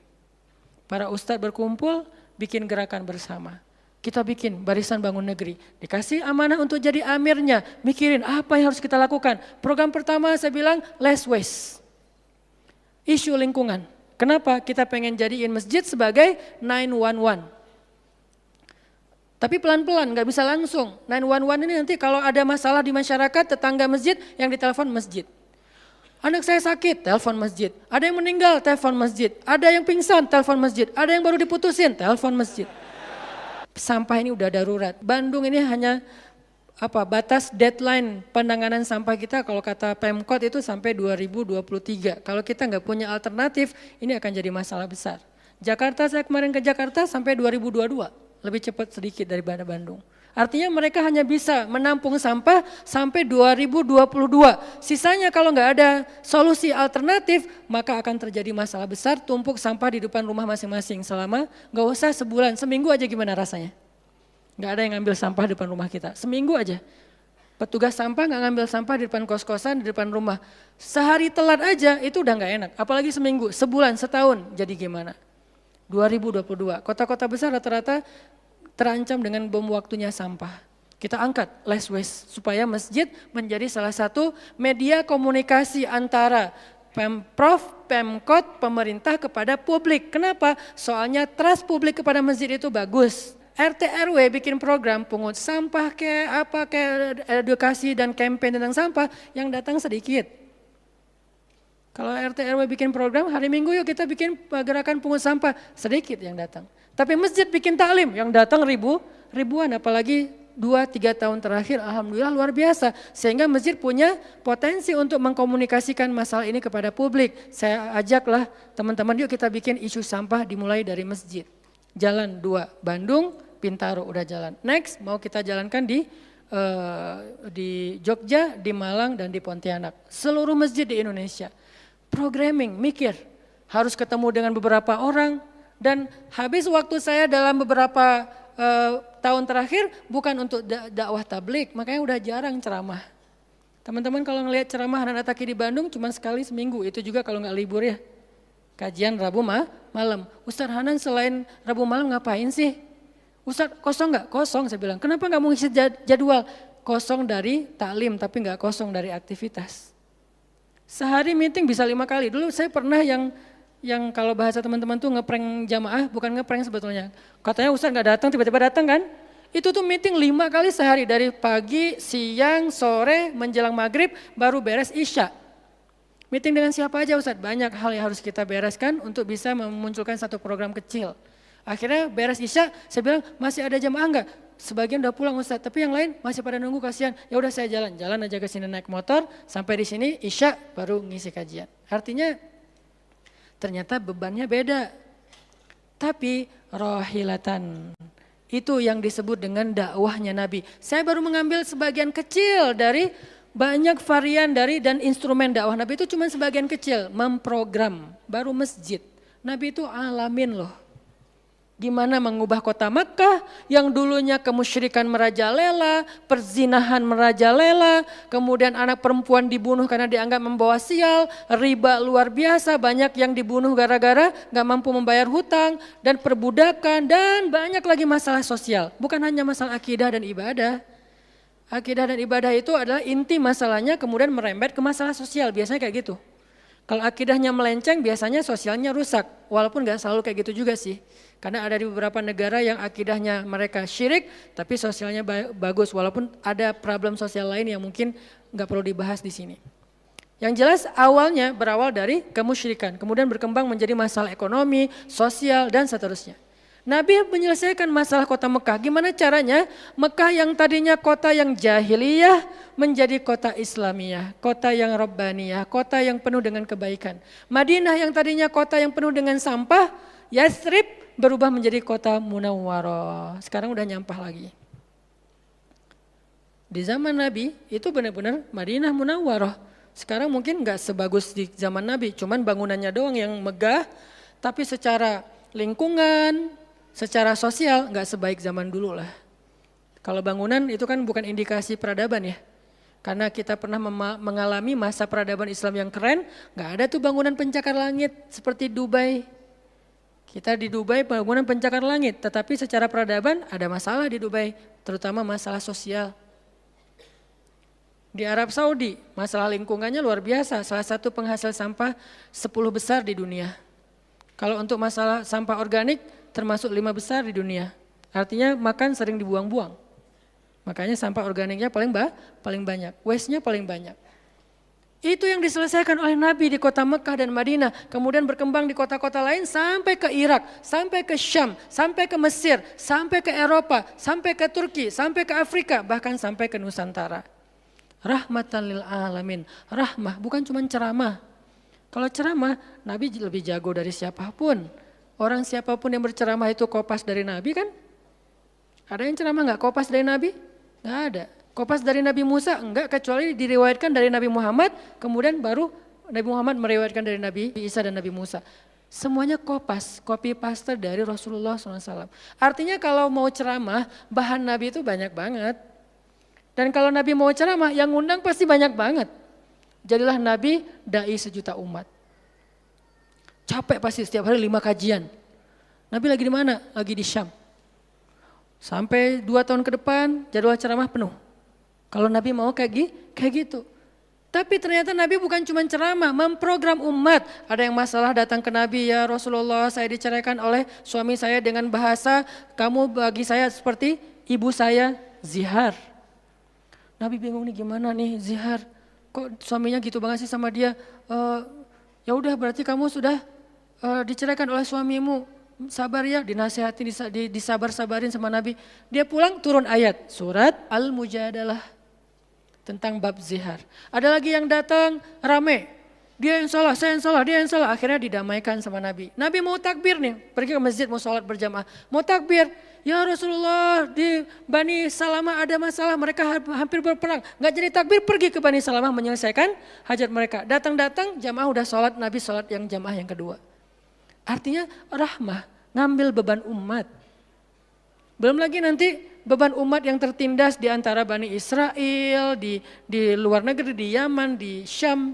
Para ustadz berkumpul, bikin gerakan bersama. Kita bikin barisan bangun negeri, dikasih amanah untuk jadi amirnya, mikirin apa yang harus kita lakukan. Program pertama saya bilang less waste, isu lingkungan. Kenapa? Kita pengen jadiin masjid sebagai 911. Tapi pelan-pelan, gak bisa langsung. 911 ini nanti kalau ada masalah di masyarakat, tetangga masjid yang ditelepon masjid. Anak saya sakit, telepon masjid. Ada yang meninggal, telepon masjid. Ada yang pingsan, telepon masjid. Ada yang baru diputusin, telepon masjid. Sampah ini udah darurat. Bandung ini hanya batas deadline penanganan sampah kita kalau kata Pemkot itu sampai 2023. Kalau kita nggak punya alternatif, ini akan jadi masalah besar. Jakarta, saya kemarin ke Jakarta sampai 2022, lebih cepat sedikit daripada Bandung. Artinya mereka hanya bisa menampung sampah sampai 2022. Sisanya kalau nggak ada solusi alternatif, maka akan terjadi masalah besar, tumpuk sampah di depan rumah masing-masing selama nggak usah sebulan, seminggu aja gimana rasanya. Nggak ada yang ngambil sampah di depan rumah kita, seminggu aja. Petugas sampah nggak ngambil sampah di depan kos-kosan, di depan rumah. Sehari telat aja itu udah nggak enak, apalagi seminggu, sebulan, setahun, jadi gimana? 2022, kota-kota besar rata-rata terancam dengan bom waktunya sampah. Kita angkat less waste supaya masjid menjadi salah satu media komunikasi antara Pemprov, Pemkot, pemerintah kepada publik. Kenapa? Soalnya trust publik kepada masjid itu bagus. RT RW bikin program pungut sampah kayak edukasi dan campaign tentang sampah yang datang sedikit. Kalau RT RW bikin program hari Minggu yuk kita bikin gerakan pungut sampah, sedikit yang datang. Tapi masjid bikin taklim yang datang ribuan, apalagi 2-3 tahun terakhir alhamdulillah luar biasa. Sehingga masjid punya potensi untuk mengkomunikasikan masalah ini kepada publik. Saya ajaklah teman-teman yuk kita bikin isu sampah dimulai dari masjid. Jalan 2, Bandung, Bintaro udah jalan. Next mau kita jalankan di Jogja, di Malang dan di Pontianak. Seluruh masjid di Indonesia. Programming, mikir, harus ketemu dengan beberapa orang. Dan habis waktu saya dalam beberapa tahun terakhir bukan untuk dakwah tablik, makanya udah jarang ceramah. Teman-teman kalau ngelihat ceramah anak Taki di Bandung cuma sekali seminggu, itu juga kalau nggak libur ya. Kajian Rabu malam. Ustaz Hanan selain Rabu malam ngapain sih? Ustaz kosong nggak? Kosong saya bilang. Kenapa nggak mau ngisi jadwal? Kosong dari taklim tapi nggak kosong dari aktivitas. Sehari meeting bisa 5 kali. Dulu saya pernah yang kalau bahasa teman-teman tuh ngeprank jamaah, bukan ngeprank sebetulnya. Katanya Ustaz nggak datang, tiba-tiba datang kan? Itu tuh meeting 5 kali sehari, dari pagi, siang, sore, menjelang maghrib, baru beres isya. Meeting dengan siapa aja Ustaz? Banyak hal yang harus kita bereskan untuk bisa memunculkan satu program kecil. Akhirnya beres isya, saya bilang masih ada jamaah enggak? Sebagian udah pulang Ustaz, tapi yang lain masih pada nunggu, kasihan. Ya udah saya jalan aja ke sini naik motor, sampai di sini isya baru ngisi kajian. Artinya ternyata bebannya beda. Tapi rohilatan, itu yang disebut dengan dakwahnya Nabi. Saya baru mengambil sebagian kecil dari banyak varian dan instrumen dakwah Nabi, itu cuma sebagian kecil, memprogram, baru masjid. Nabi itu alamin loh. Gimana mengubah kota Makkah yang dulunya kemusyrikan merajalela, perzinahan merajalela, kemudian anak perempuan dibunuh karena dianggap membawa sial, riba luar biasa, banyak yang dibunuh gara-gara gak mampu membayar hutang, dan perbudakan, dan banyak lagi masalah sosial. Bukan hanya masalah akidah dan ibadah. Akidah dan ibadah itu adalah inti masalahnya, kemudian merembet ke masalah sosial, biasanya kayak gitu. Kalau akidahnya melenceng biasanya sosialnya rusak, walaupun gak selalu kayak gitu juga sih. Karena ada di beberapa negara yang akidahnya mereka syirik tapi sosialnya bagus, walaupun ada problem sosial lain yang mungkin gak perlu dibahas di sini. Yang jelas awalnya berawal dari kemusyrikan, kemudian berkembang menjadi masalah ekonomi, sosial dan seterusnya. Nabi menyelesaikan masalah kota Mekah. Gimana caranya? Mekah yang tadinya kota yang jahiliyah menjadi kota Islamiyah, kota yang Rabbaniyah, kota yang penuh dengan kebaikan. Madinah yang tadinya kota yang penuh dengan sampah, Yathrib berubah menjadi kota Munawwarah. Sekarang udah nyampah lagi. Di zaman Nabi itu benar-benar Madinah Munawwarah. Sekarang mungkin nggak sebagus di zaman Nabi, cuman bangunannya doang yang megah, tapi secara lingkungan, secara sosial nggak sebaik zaman dulu lah. Kalau bangunan itu kan bukan indikasi peradaban ya. Karena kita pernah mengalami masa peradaban Islam yang keren, nggak ada tuh bangunan pencakar langit seperti Dubai. Kita di Dubai bangunan pencakar langit, tetapi secara peradaban ada masalah di Dubai, terutama masalah sosial. Di Arab Saudi masalah lingkungannya luar biasa, salah satu penghasil sampah 10 besar di dunia. Kalau untuk masalah sampah organik termasuk 5 besar di dunia. Artinya makan sering dibuang-buang. Makanya sampah organiknya paling banyak, waste-nya paling banyak. Itu yang diselesaikan oleh Nabi di kota Mekah dan Madinah. Kemudian berkembang di kota-kota lain sampai ke Irak, sampai ke Syam, sampai ke Mesir, sampai ke Eropa, sampai ke Turki, sampai ke Afrika, bahkan sampai ke Nusantara. Rahmatan lil alamin. Rahmah bukan cuma ceramah. Kalau ceramah, Nabi lebih jago dari siapapun. Orang siapapun yang berceramah itu kopas dari Nabi kan? Ada yang ceramah nggak kopas dari Nabi? Nggak ada. Kopas dari Nabi Musa enggak, kecuali diriwayatkan dari Nabi Muhammad, kemudian baru Nabi Muhammad meriwayatkan dari Nabi Isa dan Nabi Musa. Semuanya kopas, copy paste dari Rasulullah SAW. Artinya kalau mau ceramah, bahan Nabi itu banyak banget. Dan kalau Nabi mau ceramah, yang ngundang pasti banyak banget. Jadilah Nabi dai sejuta umat. Capek pasti setiap hari 5 kajian. Nabi lagi di mana? Lagi di Syam. Sampai 2 tahun ke depan jadwal ceramah penuh. Kalau Nabi mau kayak gitu. Tapi ternyata Nabi bukan cuma ceramah, memprogram umat. Ada yang masalah datang ke Nabi, ya Rasulullah saya diceraikan oleh suami saya dengan bahasa, kamu bagi saya seperti ibu saya, zihar. Nabi bingung nih gimana nih zihar, kok suaminya gitu banget sih sama dia. Ya udah berarti kamu sudah diceraikan oleh suamimu. Sabar ya, dinasihati, disabar-sabarin sama Nabi. Dia pulang turun ayat, surat Al-Mujadalah. Tentang bab zihar. Ada lagi yang datang rame. Dia yang salah, saya yang salah, dia yang salah. Akhirnya didamaikan sama Nabi. Nabi mau takbir nih, pergi ke masjid mau sholat berjamaah. Mau takbir, ya Rasulullah di Bani Salamah ada masalah, mereka hampir berperang. Gak jadi takbir, pergi ke Bani Salamah menyelesaikan hajat mereka. Datang-datang jamaah udah sholat, Nabi sholat yang jamaah yang kedua. Artinya rahmah, ngambil beban umat. Belum lagi nanti beban umat yang tertindas di antara Bani Israel, di luar negeri, di Yaman, di Syam.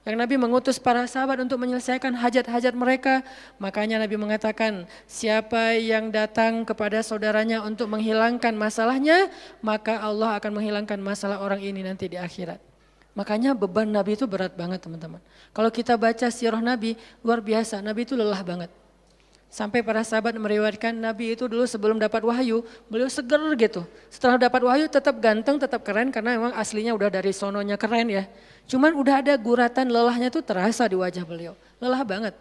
Yang Nabi mengutus para sahabat untuk menyelesaikan hajat-hajat mereka. Makanya Nabi mengatakan, siapa yang datang kepada saudaranya untuk menghilangkan masalahnya, maka Allah akan menghilangkan masalah orang ini nanti di akhirat. Makanya beban Nabi itu berat banget teman-teman. Kalau kita baca sirah Nabi, luar biasa, Nabi itu lelah banget. Sampai para sahabat meriwayatkan Nabi itu dulu sebelum dapat wahyu, beliau seger gitu. Setelah dapat wahyu tetap ganteng, tetap keren karena memang aslinya udah dari sononya keren ya. Cuman udah ada guratan lelahnya tuh terasa di wajah beliau. Lelah banget.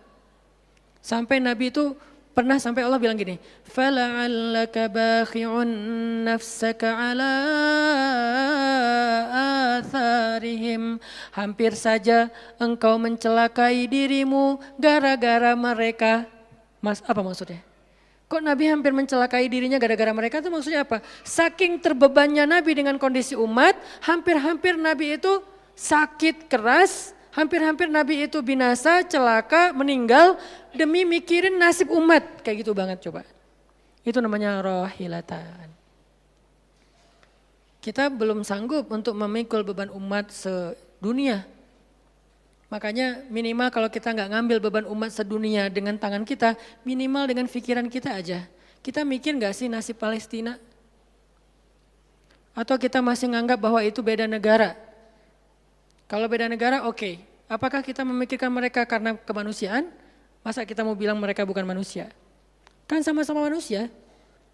Sampai Nabi itu pernah sampai Allah bilang gini, فَلَعَلَّكَ بَاخِعٌ نَفْسَكَ عَلَىٰ آثَارِهِمْ. Hampir saja engkau mencelakai dirimu gara-gara mereka. Mas, apa maksudnya? Kok Nabi hampir mencelakai dirinya gara-gara mereka itu maksudnya apa? Saking terbebannya Nabi dengan kondisi umat, hampir-hampir Nabi itu sakit keras, hampir-hampir Nabi itu binasa, celaka, meninggal demi mikirin nasib umat. Kayak gitu banget coba. Itu namanya rohilatan. Kita belum sanggup untuk memikul beban umat sedunia. Makanya minimal kalau kita nggak ngambil beban umat sedunia dengan tangan kita, minimal dengan pikiran kita aja. Kita mikir nggak sih nasib Palestina? Atau kita masih nganggap bahwa itu beda negara? Kalau beda negara oke. Apakah kita memikirkan mereka karena kemanusiaan? Masa kita mau bilang mereka bukan manusia? Kan sama-sama manusia.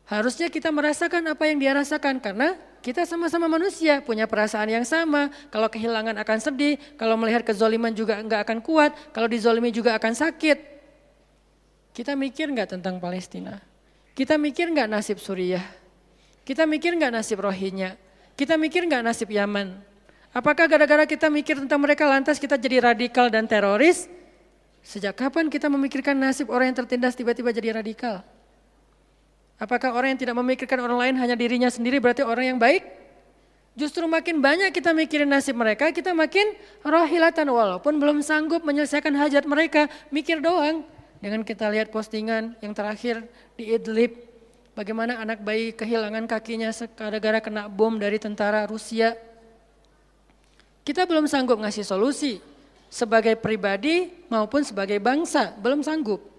Harusnya kita merasakan apa yang dia rasakan karena kita sama-sama manusia, punya perasaan yang sama. Kalau kehilangan akan sedih, kalau melihat kezoliman juga enggak akan kuat, kalau dizolimi juga akan sakit. Kita mikir enggak tentang Palestina? Kita mikir enggak nasib Suriah? Kita mikir enggak nasib Rohingya? Kita mikir enggak nasib Yaman? Apakah gara-gara kita mikir tentang mereka lantas kita jadi radikal dan teroris? Sejak kapan kita memikirkan nasib orang yang tertindas tiba-tiba jadi radikal? Apakah orang yang tidak memikirkan orang lain hanya dirinya sendiri berarti orang yang baik? Justru makin banyak kita mikirin nasib mereka, kita makin rohilatan walaupun belum sanggup menyelesaikan hajat mereka, mikir doang. Dengan kita lihat postingan yang terakhir di Idlib, bagaimana anak bayi kehilangan kakinya gara-gara kena bom dari tentara Rusia. Kita belum sanggup ngasih solusi sebagai pribadi maupun sebagai bangsa, belum sanggup.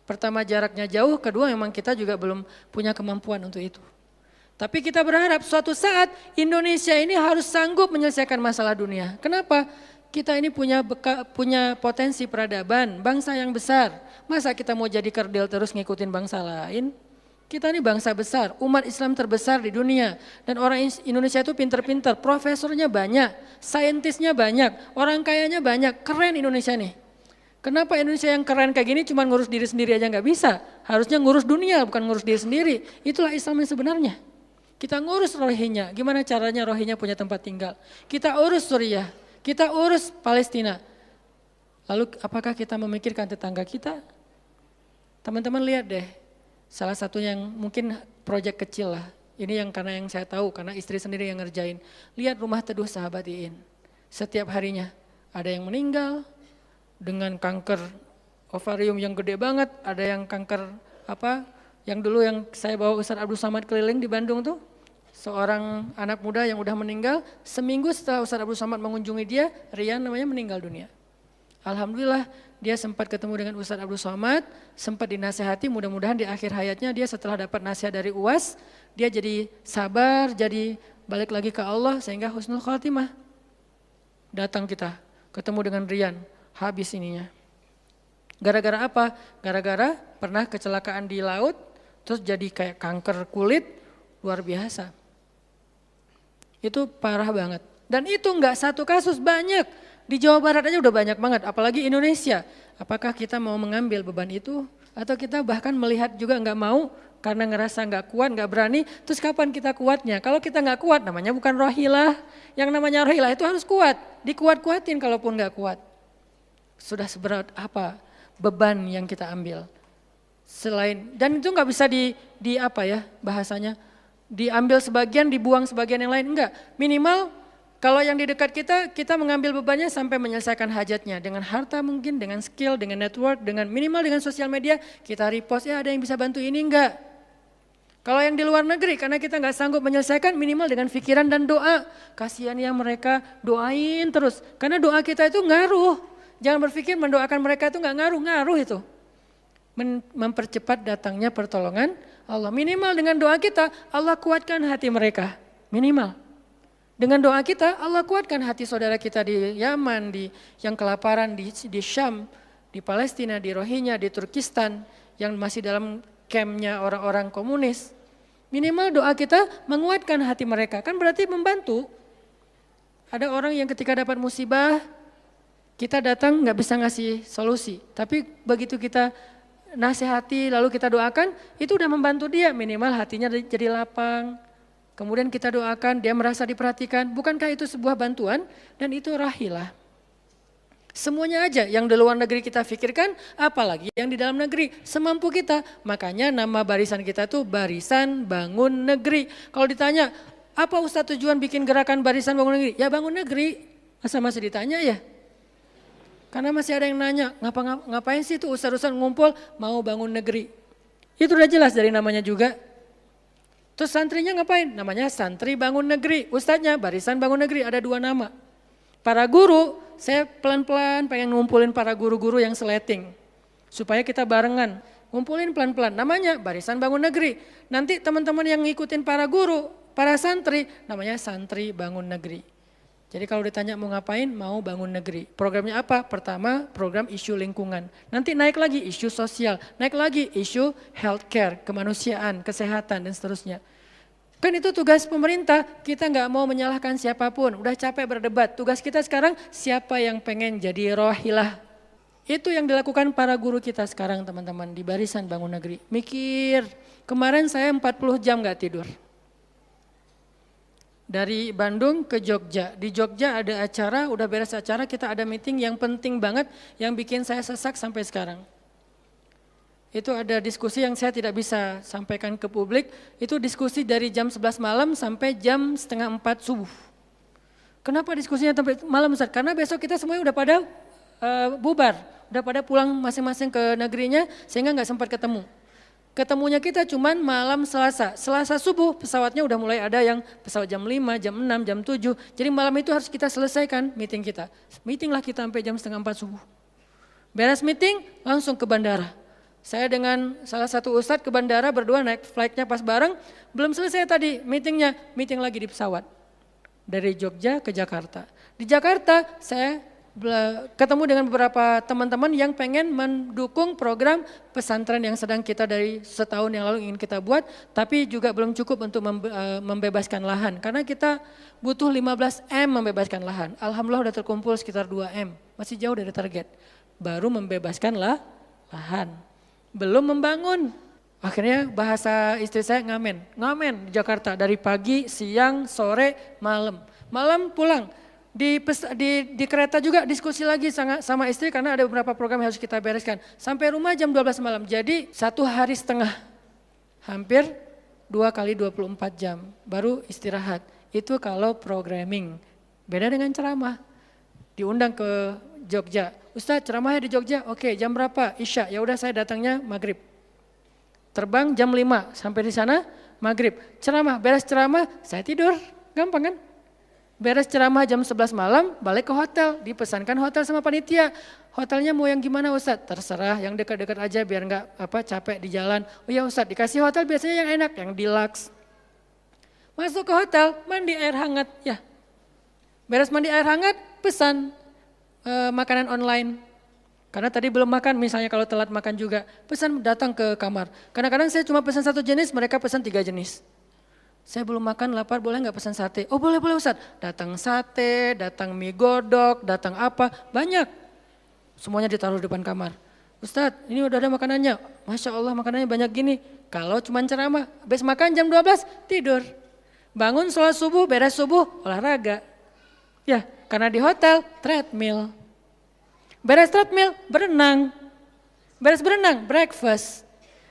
Pertama jaraknya jauh, kedua memang kita juga belum punya kemampuan untuk itu. Tapi kita berharap suatu saat Indonesia ini harus sanggup menyelesaikan masalah dunia. Kenapa? Kita ini punya potensi peradaban, bangsa yang besar. Masa kita mau jadi kerdil terus ngikutin bangsa lain? Kita ini bangsa besar, umat Islam terbesar di dunia. Dan orang Indonesia itu pinter-pinter, profesornya banyak, saintisnya banyak, orang kayanya banyak, keren Indonesia nih. Kenapa Indonesia yang keren kayak gini cuma ngurus diri sendiri aja nggak bisa? Harusnya ngurus dunia bukan ngurus diri sendiri. Itulah Islam yang sebenarnya. Kita ngurus Rohingya, gimana caranya Rohingya punya tempat tinggal. Kita urus Suriah, kita urus Palestina. Lalu apakah kita memikirkan tetangga kita? Teman-teman lihat deh. Salah satu yang mungkin proyek kecil lah. Ini yang karena yang saya tahu, karena istri sendiri yang ngerjain. Lihat rumah teduh sahabat Iin. Setiap harinya ada yang meninggal dengan kanker ovarium yang gede banget. Ada yang kanker yang dulu yang saya bawa Ustaz Abdul Somad keliling di Bandung tuh. Seorang anak muda yang udah meninggal, seminggu setelah Ustaz Abdul Somad mengunjungi dia, Rian namanya meninggal dunia. Alhamdulillah dia sempat ketemu dengan Ustaz Abdul Somad, sempat dinasehati, mudah-mudahan di akhir hayatnya dia setelah dapat nasihat dari UAS, dia jadi sabar, jadi balik lagi ke Allah sehingga husnul khotimah. Datang kita, ketemu dengan Rian, habis ininya. Gara-gara apa? Gara-gara pernah kecelakaan di laut, terus jadi kayak kanker kulit, luar biasa. Itu parah banget. Dan itu enggak satu kasus, banyak. Di Jawa Barat aja udah banyak banget, apalagi Indonesia. Apakah kita mau mengambil beban itu? Atau kita bahkan melihat juga enggak mau karena ngerasa enggak kuat, enggak berani. Terus kapan kita kuatnya? Kalau kita enggak kuat namanya bukan rohilah. Yang namanya rohilah itu harus kuat. Dikuat-kuatin kalaupun enggak kuat. Sudah seberat apa beban yang kita ambil. Dan itu enggak bisa bahasanya. Diambil sebagian, dibuang sebagian yang lain. Enggak, minimal kalau yang di dekat kita mengambil bebannya sampai menyelesaikan hajatnya. Dengan harta mungkin, dengan skill, dengan network, dengan minimal dengan sosial media, kita repost, ya ada yang bisa bantu ini enggak. Kalau yang di luar negeri, karena kita enggak sanggup menyelesaikan, minimal dengan pikiran dan doa. Kasihan ya mereka, doain terus. Karena doa kita itu ngaruh. Jangan berpikir mendoakan mereka itu enggak ngaruh itu. Mempercepat datangnya pertolongan Allah. Minimal dengan doa kita, Allah kuatkan hati mereka. Minimal. Dengan doa kita, Allah kuatkan hati saudara kita di Yaman, yang kelaparan di Syam, di Palestina, di Rohingya, di Turkistan, yang masih dalam campnya orang-orang komunis. Minimal doa kita menguatkan hati mereka, kan berarti membantu. Ada orang yang ketika dapat musibah, kita datang nggak bisa ngasih solusi. Tapi begitu kita nasihati lalu kita doakan, itu udah membantu dia, minimal hatinya jadi lapang. Kemudian kita doakan, dia merasa diperhatikan. Bukankah itu sebuah bantuan? Dan itu rahilah. Semuanya aja yang di luar negeri kita pikirkan, apalagi yang di dalam negeri. Semampu kita. Makanya nama barisan kita tuh Barisan Bangun Negeri. Kalau ditanya, apa Ustadz tujuan bikin gerakan Barisan Bangun Negeri? Ya bangun negeri. Masa masih ditanya ya? Karena masih ada yang nanya, ngapain sih tuh ustadz-ustadz ngumpul mau bangun negeri? Itu udah jelas dari namanya juga. Terus santrinya ngapain? Namanya Santri Bangun Negeri. Ustadznya Barisan Bangun Negeri, ada 2 nama. Para guru, saya pelan-pelan pengen ngumpulin para guru-guru yang seleting. Supaya kita barengan, ngumpulin pelan-pelan. Namanya Barisan Bangun Negeri. Nanti teman-teman yang ngikutin para guru, para santri, namanya Santri Bangun Negeri. Jadi kalau ditanya mau ngapain, mau bangun negeri. Programnya apa? Pertama, program isu lingkungan. Nanti naik lagi isu sosial, naik lagi isu healthcare, kemanusiaan, kesehatan dan seterusnya. Kan itu tugas pemerintah, kita nggak mau menyalahkan siapapun, udah capek berdebat. Tugas kita sekarang siapa yang pengen jadi rohilah. Itu yang dilakukan para guru kita sekarang teman-teman di Barisan Bangun Negeri. Mikir, kemarin saya 40 jam nggak tidur. Dari Bandung ke Jogja, di Jogja ada acara, udah beres acara kita ada meeting yang penting banget yang bikin saya sesak sampai sekarang. Itu ada diskusi yang saya tidak bisa sampaikan ke publik, itu diskusi dari jam 11 malam sampai jam 3:30 subuh. Kenapa diskusinya sampai malam Ustaz? Karena besok kita semuanya udah pada bubar, udah pada pulang masing-masing ke negerinya sehingga nggak sempat ketemu. Ketemunya kita cuman malam Selasa subuh pesawatnya udah mulai ada yang pesawat jam 5, jam 6, jam 7. Jadi malam itu harus kita selesaikan meeting kita. Meeting lah kita sampai jam 3:30 subuh. Beres meeting langsung ke bandara. Saya dengan salah satu ustadz ke bandara berdua naik flightnya pas bareng. Belum selesai tadi meetingnya, meeting lagi di pesawat. Dari Jogja ke Jakarta. Di Jakarta saya ketemu dengan beberapa teman-teman yang pengen mendukung program pesantren yang sedang kita dari setahun yang lalu ingin kita buat, tapi juga belum cukup untuk membebaskan lahan. Karena kita butuh 15 M membebaskan lahan. Alhamdulillah udah terkumpul sekitar 2 M, masih jauh dari target. Baru membebaskan lahan, belum membangun. Akhirnya bahasa istri saya ngamen di Jakarta dari pagi, siang, sore, malam. Malam pulang, di kereta juga diskusi lagi sama istri karena ada beberapa program yang harus kita bereskan. Sampai rumah jam 12 malam, jadi 1 hari setengah, hampir 2 kali 24 jam, baru istirahat. Itu kalau programming, beda dengan ceramah. Diundang ke Jogja, Ustadz ceramahnya di Jogja, oke jam berapa? Isya, ya udah saya datangnya maghrib. Terbang jam 5 sampai di sana maghrib. Ceramah, beres ceramah saya tidur, gampang kan? Beres ceramah jam 11 malam balik ke hotel, dipesankan hotel sama panitia. Hotelnya mau yang gimana Ustadz? Terserah, yang dekat-dekat aja biar nggak capek di jalan. Oh ya Ustadz, dikasih hotel biasanya yang enak, yang deluxe. Masuk ke hotel, mandi air hangat, ya. Beres mandi air hangat, pesan makanan online. Karena tadi belum makan, misalnya kalau telat makan juga, pesan datang ke kamar. Kadang-kadang saya cuma pesan 1 jenis, mereka pesan 3 jenis. Saya belum makan, lapar, boleh nggak pesan sate? Oh boleh Ustadz. Datang sate, datang mie godok, datang apa, banyak. Semuanya ditaruh di depan kamar. Ustadz ini udah ada makanannya, Masya Allah makanannya banyak gini. Kalau cuma ceramah, habis makan jam 12 tidur. Bangun sholat subuh, beres subuh, olahraga. Ya, karena di hotel treadmill. Beres treadmill, berenang. Beres berenang, breakfast.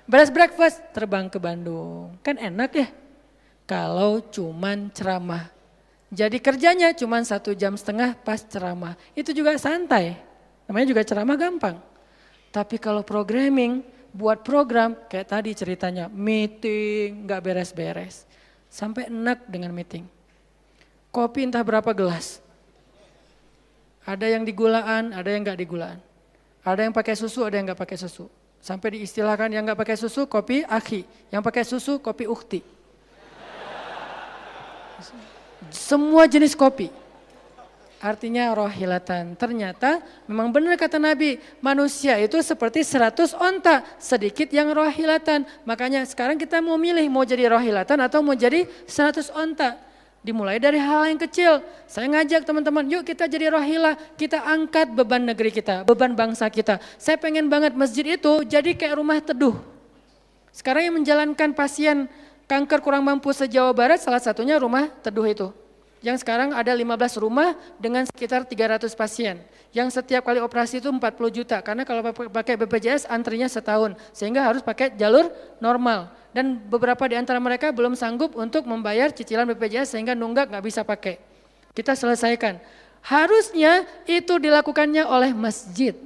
Beres breakfast, terbang ke Bandung. Kan enak ya kalau cuman ceramah. Jadi kerjanya cuman 1,5 jam pas ceramah. Itu juga santai, namanya juga ceramah gampang. Tapi kalau programming, buat program kayak tadi ceritanya, meeting gak beres-beres. Sampai enak dengan meeting. Kopi entah berapa gelas. Ada yang digulaan, ada yang gak digulaan. Ada yang pakai susu, ada yang gak pakai susu. Sampai diistilahkan yang gak pakai susu kopi akhi, yang pakai susu kopi ukhti. Semua jenis kopi. Artinya rohilatan. Ternyata memang benar kata Nabi, manusia itu seperti 100 onta, sedikit yang rohilatan. Makanya sekarang kita mau milih mau jadi rohilatan atau mau jadi 100 onta. Dimulai dari hal yang kecil. Saya ngajak teman-teman, yuk kita jadi rohilah, kita angkat beban negeri kita, beban bangsa kita. Saya pengen banget masjid itu jadi kayak rumah teduh. Sekarang yang menjalankan pasien kanker kurang mampu se-Jawa Barat salah satunya rumah teduh itu. Yang sekarang ada 15 rumah dengan sekitar 300 pasien. Yang setiap kali operasi itu 40 juta karena kalau pakai BPJS antrinya setahun. Sehingga harus pakai jalur normal. Dan beberapa di antara mereka belum sanggup untuk membayar cicilan BPJS sehingga nunggak nggak bisa pakai. Kita selesaikan. Harusnya itu dilakukannya oleh masjid.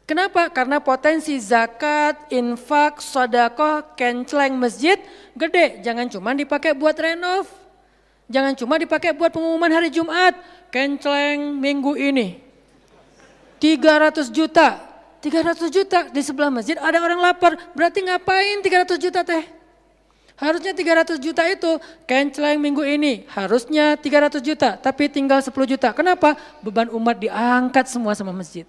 Kenapa? Karena potensi zakat, infak, sedekah, kenceleng masjid gede. Jangan cuma dipakai buat renov. Jangan cuma dipakai buat pengumuman hari Jumat. Kenceleng minggu ini. 300 juta. 300 juta di sebelah masjid ada orang lapar. Berarti ngapain 300 juta teh? Harusnya 300 juta itu kenceleng minggu ini. Harusnya 300 juta tapi tinggal 10 juta. Kenapa? Beban umat diangkat semua sama masjid.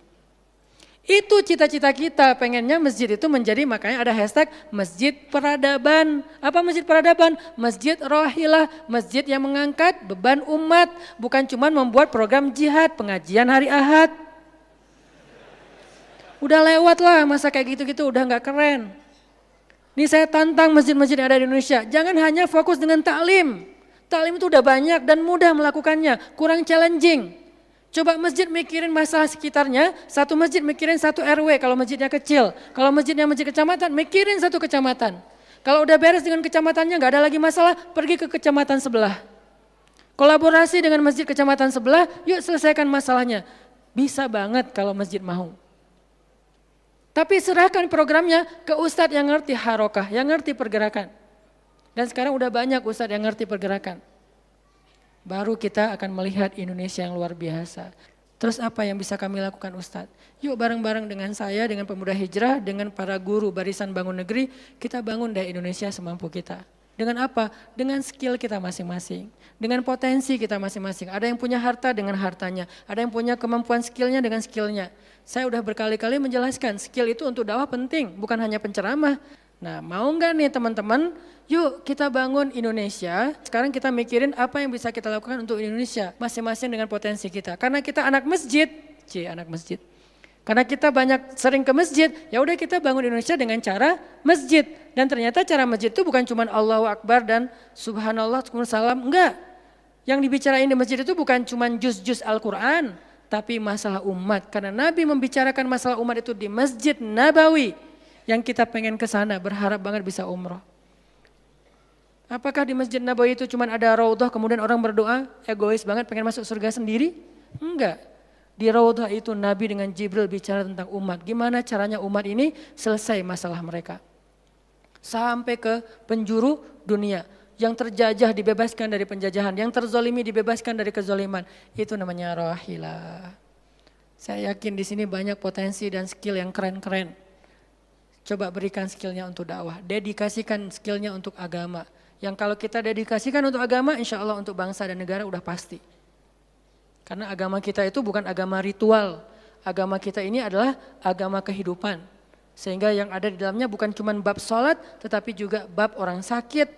Itu cita-cita kita, pengennya masjid itu menjadi, makanya ada hashtag masjid peradaban. Apa masjid peradaban? Masjid rohilah, masjid yang mengangkat beban umat. Bukan cuma membuat program jihad, pengajian hari Ahad. Udah lewat lah masa kayak gitu-gitu, udah gak keren. Nih saya tantang masjid-masjid yang ada di Indonesia, jangan hanya fokus dengan taklim. Taklim itu udah banyak dan mudah melakukannya, kurang challenging. Coba masjid mikirin masalah sekitarnya, satu masjid mikirin satu RW kalau masjidnya kecil. Kalau masjidnya masjid kecamatan, mikirin satu kecamatan. Kalau udah beres dengan kecamatannya gak ada lagi masalah, pergi ke kecamatan sebelah. Kolaborasi dengan masjid kecamatan sebelah, yuk selesaikan masalahnya. Bisa banget kalau masjid mau. Tapi serahkan programnya ke ustadz yang ngerti harokah, yang ngerti pergerakan. Dan sekarang udah banyak ustadz yang ngerti pergerakan. Baru kita akan melihat Indonesia yang luar biasa. Terus apa yang bisa kami lakukan ustadz? Yuk bareng-bareng dengan saya, dengan pemuda hijrah, dengan para guru barisan bangun negeri, kita bangun deh Indonesia semampu kita. Dengan apa? Dengan skill kita masing-masing. Dengan potensi kita masing-masing. Ada yang punya harta dengan hartanya. Ada yang punya kemampuan skillnya dengan skillnya. Saya udah berkali-kali menjelaskan skill itu untuk dakwah penting. Bukan hanya penceramah. Nah, mau nggak nih teman-teman? Yuk kita bangun Indonesia. Sekarang kita mikirin apa yang bisa kita lakukan untuk Indonesia. Masing-masing dengan potensi kita. Karena kita anak masjid. Anak masjid. Karena kita banyak sering ke masjid, ya udah kita bangun Indonesia dengan cara masjid. Dan ternyata cara masjid itu bukan cuma Allahu Akbar dan Subhanallah, salam, enggak. Yang dibicarain di masjid itu bukan cuma juz-juz Al-Quran, tapi masalah umat. Karena Nabi membicarakan masalah umat itu di Masjid Nabawi. Yang kita pengen ke sana, berharap banget bisa umroh. Apakah di Masjid Nabawi itu cuma ada raudhah kemudian orang berdoa, egois banget pengen masuk surga sendiri? Enggak. Di raudhah itu Nabi dengan Jibril bicara tentang umat. Gimana caranya umat ini selesai masalah mereka. Sampai ke penjuru dunia. Yang terjajah dibebaskan dari penjajahan. Yang terzolimi dibebaskan dari kezoliman. Itu namanya rahilah. Saya yakin di sini banyak potensi dan skill yang keren-keren. Coba berikan skillnya untuk dakwah. Dedikasikan skillnya untuk agama. Yang kalau kita dedikasikan untuk agama, insya Allah untuk bangsa dan negara udah pasti. Karena agama kita itu bukan agama ritual. Agama kita ini adalah agama kehidupan. Sehingga yang ada di dalamnya bukan cuma bab sholat, tetapi juga bab orang sakit.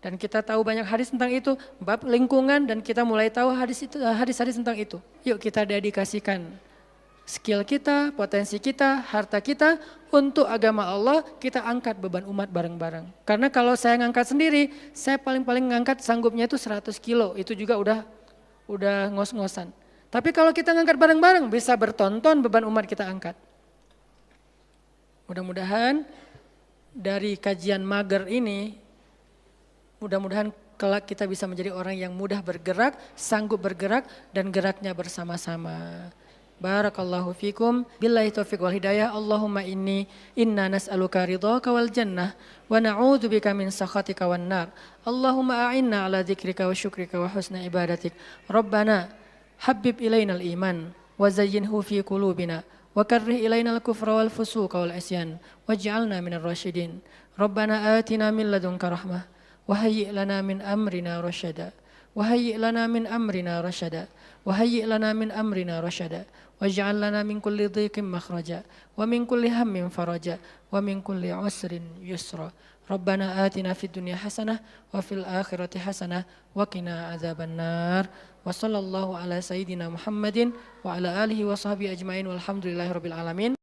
Dan kita tahu banyak hadis tentang itu. Bab lingkungan dan kita mulai tahu hadis-hadis tentang itu. Yuk kita dedikasikan skill kita, potensi kita, harta kita untuk agama Allah. Kita angkat beban umat bareng-bareng. Karena kalau saya ngangkat sendiri, saya paling-paling ngangkat sanggupnya itu 100 kilo. Itu juga udah ngos-ngosan. Tapi kalau kita ngangkat bareng-bareng bisa bertonton beban umat kita angkat. Mudah-mudahan dari kajian mager ini, mudah-mudahan kelak kita bisa menjadi orang yang mudah bergerak, sanggup bergerak dan geraknya bersama-sama. Barakallahu fikum, billahi taufiq wal hidayah. Allahumma inna nas'aluka ridhaka wal jannah wa na'udzubika min sakhatika wan nar. Allahumma a'inna ala dzikrika wa syukrika wa husna ibadatik. Rabbana habbib ilainal iman wa zayyinhu fi qulubina wa karrih ilainal kufra wal fusuqa wal isyan waj'alna minar rasyidin. Rabbana atina min ladunka rahmah wa hayyi' lana min amrina rasyada. وهيئ لنا من أمرنا رشدا وهيئ لنا من أمرنا رشدا واجعل لنا من كل ضيق مخرجا ومن كل هم فرجا ومن كل عسر يسرا ربنا آتنا في الدنيا حسنة وفي الآخرة حسنة وقنا عذاب النار وصلى الله على سيدنا محمد وعلى آله وصحبه أجمعين والحمد لله رب العالمين.